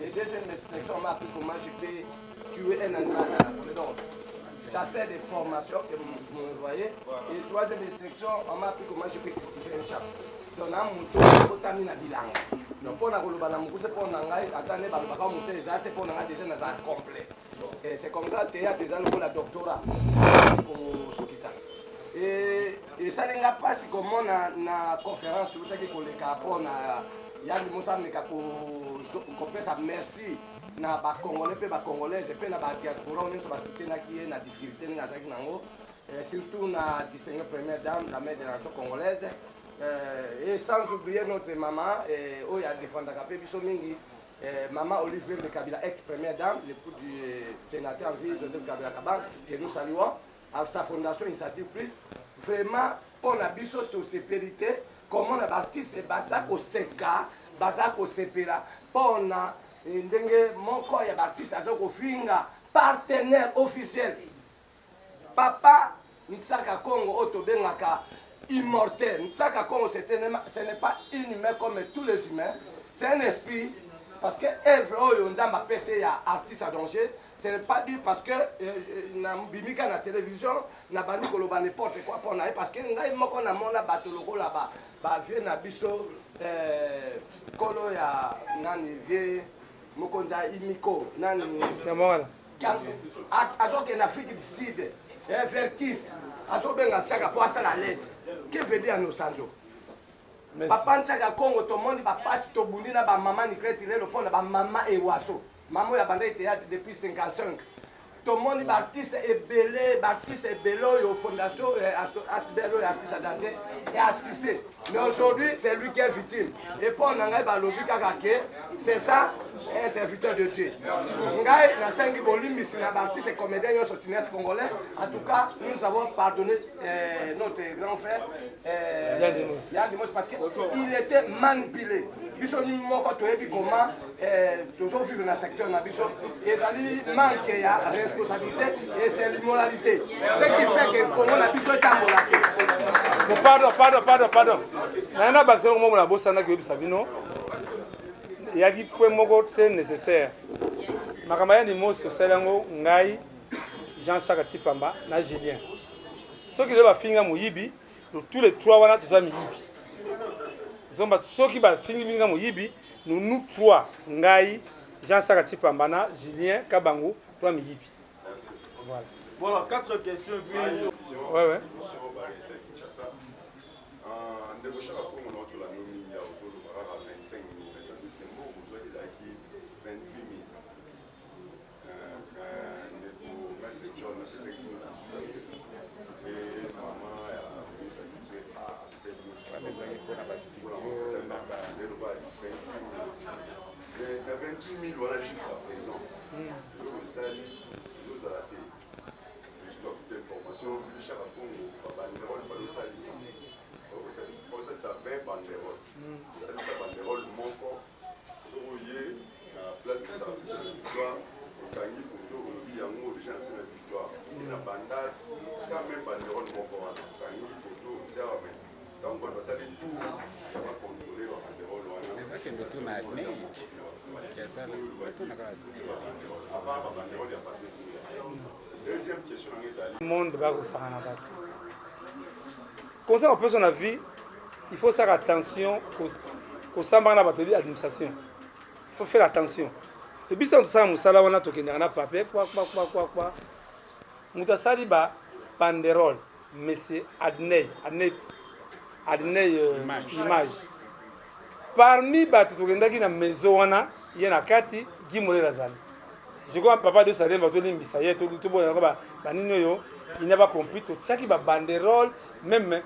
Et deuxième section m'a appris comment je peux tuer un animal dans la forêt. Donc, chasser des formations que vous me voyez. Et troisième section, on m'a appris comment je peux cultiver un chapeau. Donc, on a mon tour, on a bilan. Donc, pour complet. Et c'est comme ça que tu as déjà le doctorat pour ce qui ça. Et ça n'est pas si comme on a une conférence, tu veux dire que les capons, il y a des mots qui ça merci na ba congolais pe ba congolaise pe na ba diaspora on so ba soutenir qui na difficulté na zaki nango surtout na distinguer première dame la mère de la nation congolaise et sans oublier notre maman où il y a défendre capé biso mingi maman Olivier de Kabila ex première dame l'époux du sénateur en ville Joseph Kabila Kabang que nous saluons à sa fondation Initiative Plus vraiment on a biso to sécurité comment on artiste basako seka basako sepera pona ndenge moko ya artiste azoko finga partenaire officiel papa Nsaka Congo otobengaka immortel Nsaka Congo ce n'est pas une humain comme tous les humains c'est un esprit parce que œuvre oyo nzamba pese ya artiste à danger ce n'est pas dit parce que na bimika na télévision na bandi koloba n'importe quoi pour na parce que ngai moko na mona bato lokola ba vie na biso kolo ya nani vie mokonza imiko nani kamala azoke en Afrique du Sud vers Kiss azobenga chaka pour ça la lettre que veut dire nos sanjo papa Nsaka Congo to monde ba passe to bundi na ba maman ni crétile le pont ba maman et waso maman ya bandé théâtre depuis 55 to monde ba artiste ebelé yo fondation asbelo artiste à danger et assisté mais aujourd'hui c'est lui qui est victime et pour ngai ba lobi kaka ke c'est ça un serviteur de Dieu ngai na 5 volumes na ba artiste et comédien yo cinéaste congolais en tout cas nous avons pardonné notre grand frère Yann Dimos parce que il était manipulé biso ni moko toyebi comment toujours vivre dans le secteur na biso ezali manque ya responsabilité et c'est l'immoralité ce qui fait que comment na biso tambola ke pardon na bakse mo na bosana ke bisa bino yaki point moko très nécessaire makamaya ni mo sosalango ngai Jean-Charles Chipamba na Julien soki le ba finga moyibi tous les trois wana toza miyibi zomba soki ba finga moyibi nous trois ngai Jean-Charles Chipamba na Julien Kabango toi miyibi voilà 4 questions puis ouais Il y a 28 000 voilà jusqu'à présent. Le SALI nous a raté. Je suis dans toute information. Chaque fois, banderole, il faut le SALI. Pour ça, ça fait banderole. Ça fait banderole, mon corps. Sourier, la place des artistes de la victoire. Quand il faut que les gens des gens de la victoire. Il y a bandal, quand même banderole, mon corps. Quand il faut que les gens donc, on va saluer tout. On va contrôler la banderole. Deuxième question. Monde va au Saranaba. Concernant la personne à vie, il faut faire attention au Sambana Bateli administration. Il faut faire attention. Le but de tout ça, Moussala, on a toqué dans papier, quoi. Moutasali ba banderole, mais c'est Adnei image. Parmi les gens qui sont dans la maison, il y a Kati qui est là. Je crois que papa de Salem va te dire il n'a pas compris. Il y a banderole, même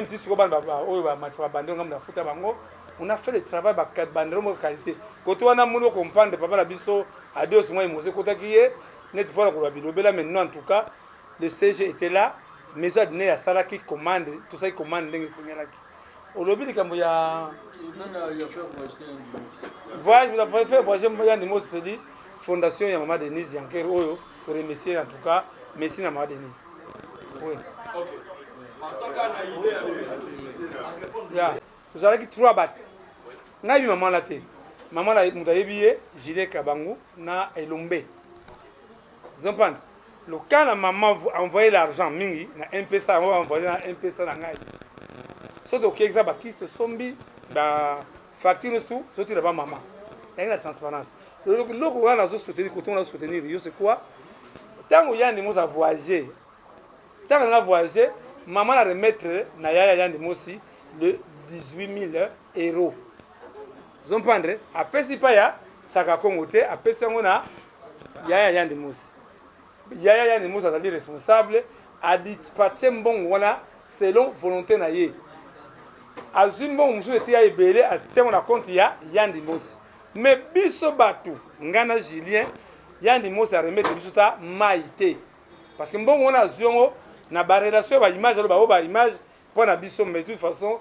si tu as banderole, on a fait le travail de banderole de qualité. Quand on a comprendre papa la biso à 2 mois, maintenant en tout cas, le CG était là. Mais ça n'est à ça qui commande, tout ça qui commande les Seigneurs. Au lobby de Kamboya. Voyage, vous avez fait voyager Moyan de Mosseli, Fondation Yamama Denise Yanker Oyo, pour remercier en tout cas, merci à Maman Denise. Oui. Ok. Vous avez 3 battes. Na eu maman la té. Maman la mutayebiye Gilet Kabangu na Elombe. Vous comprenez? Le cas la maman envoyé l'argent mingi na M-Pesa, on va envoyer na M-Pesa na ngai. Surtout que ça bakiste sombi ba facture sous surtout là bas maman. Il y a la transparence. Le logo on a soutenir quand on a soutenir, c'est quoi? Tant où Yann Demos a voyagé. Tant qu'on a voyagé, maman a remettre na Yann Demos le 18 000 euros. Vous comprenez? Après si pas ya Chaka Kongote, après ça on a Yann Demos. Yann Demos a été responsable à dispatcher bon voilà selon volonté na ye. Azimbo musu eti ya ebele atie on a compte ya Yann Demos. Mais biso batu ngana Julien Yann Demos a remettre biso ta maïté. Parce que bon on a ziongo na ba relation ba image ba image pour na biso mais de toute façon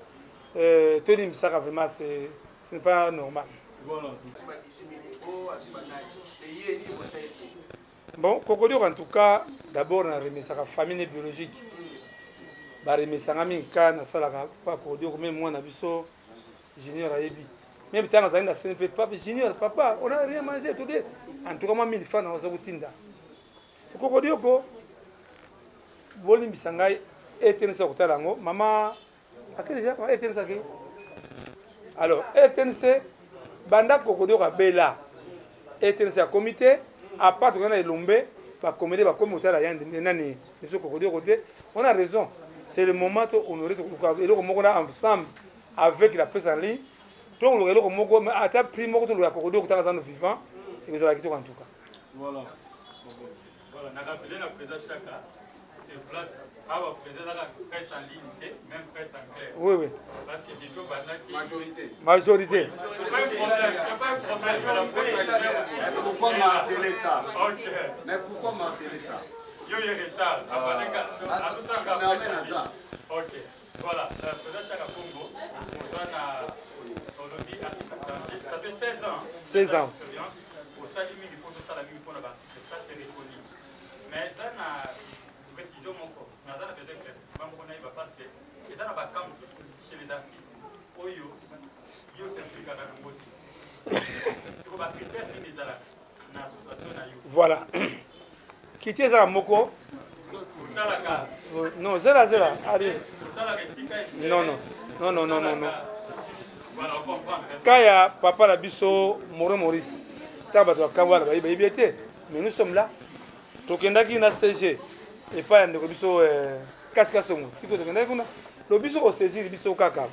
Tony Misaka vraiment ce n'est pas normal. Voilà. Bon, Kokodio en tout cas d'abord on a remis sa famille biologique. Ba remis sa ngami kana sala ka Kokodio même moi na biso junior ayebi. Même tant que ça ne fait pas junior papa, on n'a rien mangé tout de. En tout cas moi 1000 francs na zokutinda. Kokodio ko boli misangai etensa kotalango mama akeli ja etensa ke. Alors etense banda Kokodio ka bela. Etensa comité à part qu'on a Elombe pas comméder pas comme hôtel Yann nani monsieur Kokodio côté. On a raison. C'est le moment où on aurait tout et le moment ensemble avec la presse en ligne. Donc le relais comme moi à ta prime que le Kokodio que dans vivant et vous allez quitter en tout cas. Voilà. Voilà, n'a rappelé la présidence Chaka. C'est place à la présidence la presse en ligne même presse en clair. Oui oui. Parce que bientôt qui majorité. C'est pas un problème de la presse en clair. Pourquoi marteler ça? Mais pourquoi marteler ça? Il y a eu retard. Ok. Voilà. La présidence Chaka Congo, ça fait 16 ans. 16 ans. Au Salimi, il faut que ça la vie pour la ça c'est reconnu. Mais ça n'a précision mon corps. Mais ça n'a pas d'éclaircissement qu'on a parce que c'est ça n'a pas comme chez les artistes. Oyo, yo s'implique à la beauté. C'est qu'on va critère des alaks. Voilà. Quittez ça moko. Non, zéro. Allez. Non. Kaya papa la biso Moro Maurice. Tabato Kawala ba ibete. Mais nous sommes là. Tokendaki na stage et pas ndeko biso kaskasongo. Tiko tokendaki kuna. Le biso ko saisir biso kaka.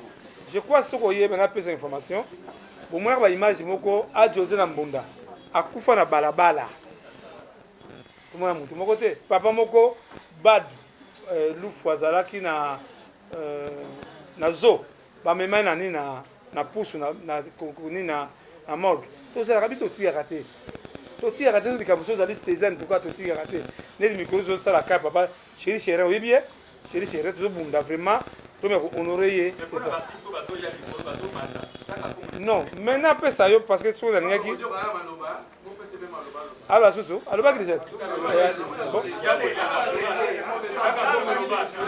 Je crois ce qu'on y a maintenant plus d'informations. Bon moi ba image moko a José na Mbunda. Akufa na balabala. Comment mon mon côté papa moko bad lufu azalaki na zo ba mema na ni na pusu na kokuni na morgue to ça rabi to tia raté de kabuso zali 16 ans pourquoi to tia raté ne micro zo ça la ka papa chéri oui bien chéri to bunda vraiment to me honorer c'est ça non maintenant après ça yo parce que sur la niaki alors Soso, alors pas déjà.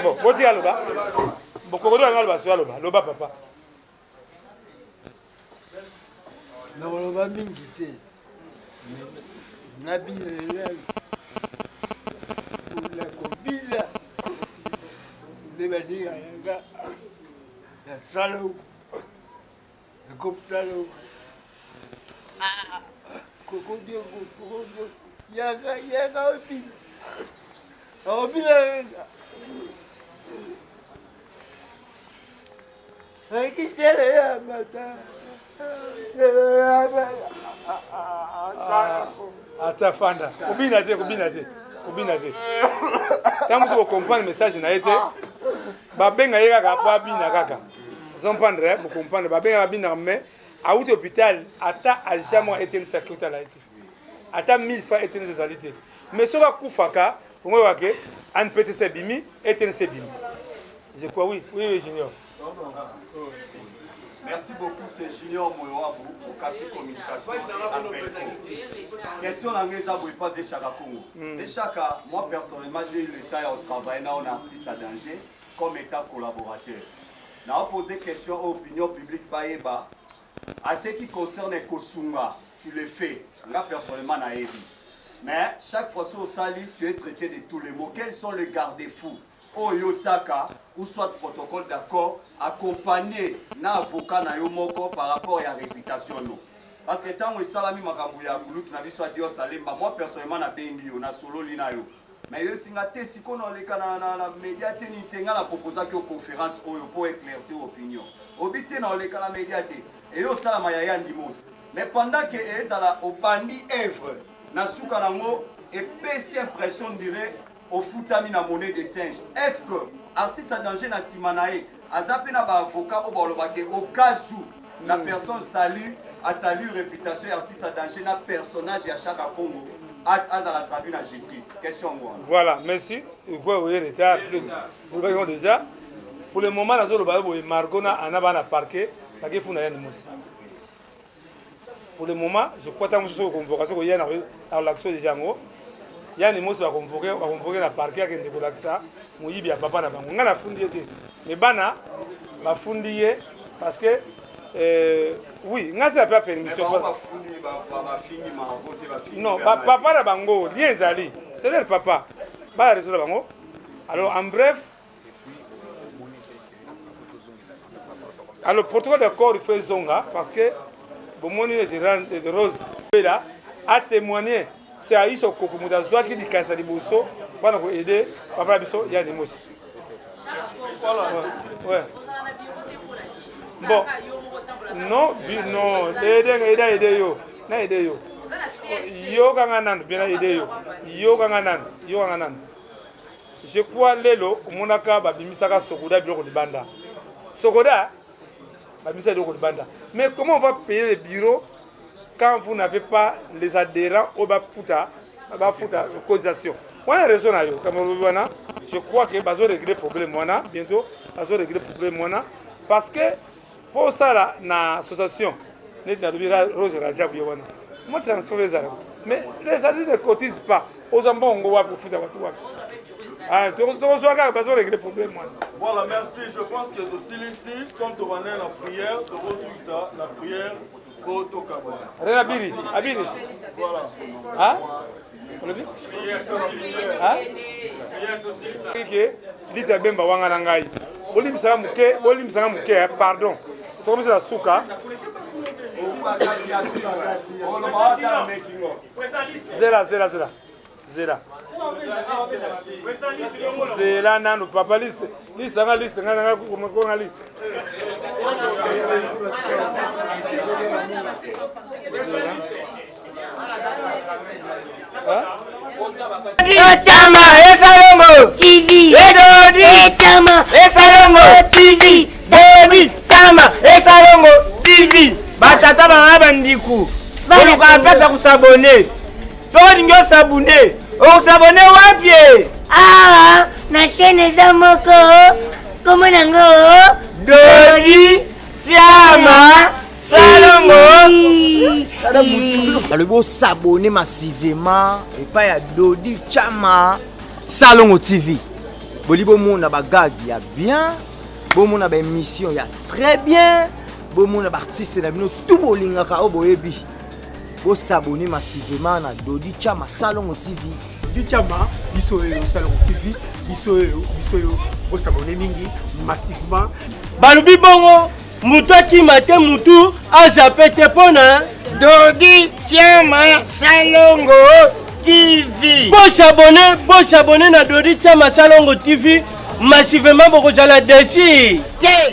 Bon, bon dis alors bas. Bon, Kokodio alors bas, sur alors bas, le bas papa. Non, on va m'inquiéter. Nabi la copine, les bandits, la salaud, le coptalo. Kokodio, yaga opi. Opi la. Ai que será matar. Ata fanda. Kubina te. Tant que vous comprenez le message na été. Ba benga yega ka pa bina kaka. Vous comprenez, vous comprenez ba benga bina mais à l'hôpital, ata a jamais été une sécurité là été. Ata 1000 fois été une réalité. Mais ce que Koufaka, on voit que un petit sebimi est une sebimi. Je crois oui, Junior. Merci beaucoup, c'est Junior Moyoabou pour Capi Communication. Question à mes abonnés, pas de Chaka Congo. De Chaka, moi personnellement, j'ai eu le temps de travailler dans un artiste à danger. comme étant collaborateur. On a posé question à l'opinion publique Baïba. À ce qui concerne Kosunga, tu le fais. Moi, personnellement, naïvi. Mais chaque fois au sali, tu es traité de tous les mots. Quels sont les garde-fous? Oyo Tsaka, ou soit protocole d'accord, accompagné d'un avocat na yomoko par rapport à la réputation. Parce que tant que salami makambuya bulu qui n'a vu soit Dieu salemba, moi personnellement na bengi yo na solo lina yo. Mais yo singate si qu'on a les canaux na médiaté ni tenga la proposation que conférence oyo pour éclaircir opinion. Obité na les canaux médiaté et yo salama ya ndimos. Mais pendant que ezala au bandi œuvre na suka nango et pèse impression dirait au foutami na monnaie de singe. Est-ce que artiste à danger na simanae azape na ba avocat au balobake au cas où la personne salue a salué réputation et artiste à danger na personnage à chaque Congo à la traduit la justice. Question moi. Voilà, merci. Vous déjà pour le moment la zone de Margona anabana parquet la gefuna ya ndimosi. Pour le moment, je crois que nous avons convocation il y a l'action de Django. Il y a des mots qui sont convoqués dans le parquet qui est ça. Moi, il y a papa na bango. On a fondé mais bana va fondé parce que oui, on a fait la permission. Non, papa na bango, lien zali. C'est le papa. Ba réseau na bango. Alors en bref, alors protocole d'accord il fait zonga parce que Bomoni de Rose là a témoigné. C'est à Iso Kokomuda Zoa qui dit qu'à sa liboso, pour aider Papa Bisso, il y a des mots. Ouais. Bon. Non, non, aider yo. Na aider yo. Yo kanganan, bien aider yo. Yo kanganan. Je crois lelo, monaka babimisaka Sokoda biloko de banda. Sokoda babimisa biloko de banda. Mais comment on va payer les bureaux quand vous n'avez pas les adhérents au Bafuta, cotisation? On a raison à eux. Je crois que nous régler le problème bientôt. Nous régler le problème parce que pour ça, l'association, nous avons Rose Rajab. Moi, je transfère les armes. Mais les adhérents ne cotisent pas. Aux enfants, on va profiter de tout. Voilà, merci. Je pense que aussi ici, comme tu vas la prière, tu vas ça, la prière pour tout Kabou. Abiri. Voilà. Hein? On le dit? Hein? Lita Bemba Wanganangai. Olimsa Mouké, pardon. Tu commences à souka. Zera. C'est là, non, papa liste. Liste, liste. Chama, Esalongo TV. Edodi Chama, Esalongo TV. Debi Chama, Esalongo TV. Batata bandiku. Boluka apesa kusabone. Soko ningo sabune. O sabone wapi? Ah, na chaîne za moko. Comment nango? Dodi Chama Salongo. Le beau s'abonner massivement et pas ya Dodi Chama Salongo TV. Bolibo mona bagag ya bien, bo mona ba émission ya très bien, bo mona ba artiste na bino tout bolinga ka oboyebi. Bo s'abonner massivement na Dodi Chama Salongo TV. Dodi Chama biso Salongo TV, biso bo s'abonner mingi massivement. Balubi bongo mutu akimate mutu azapete pona Dodi Chama Salongo TV. Bo s'abonner na Dodi Chama Salongo TV massivement bokozala desi.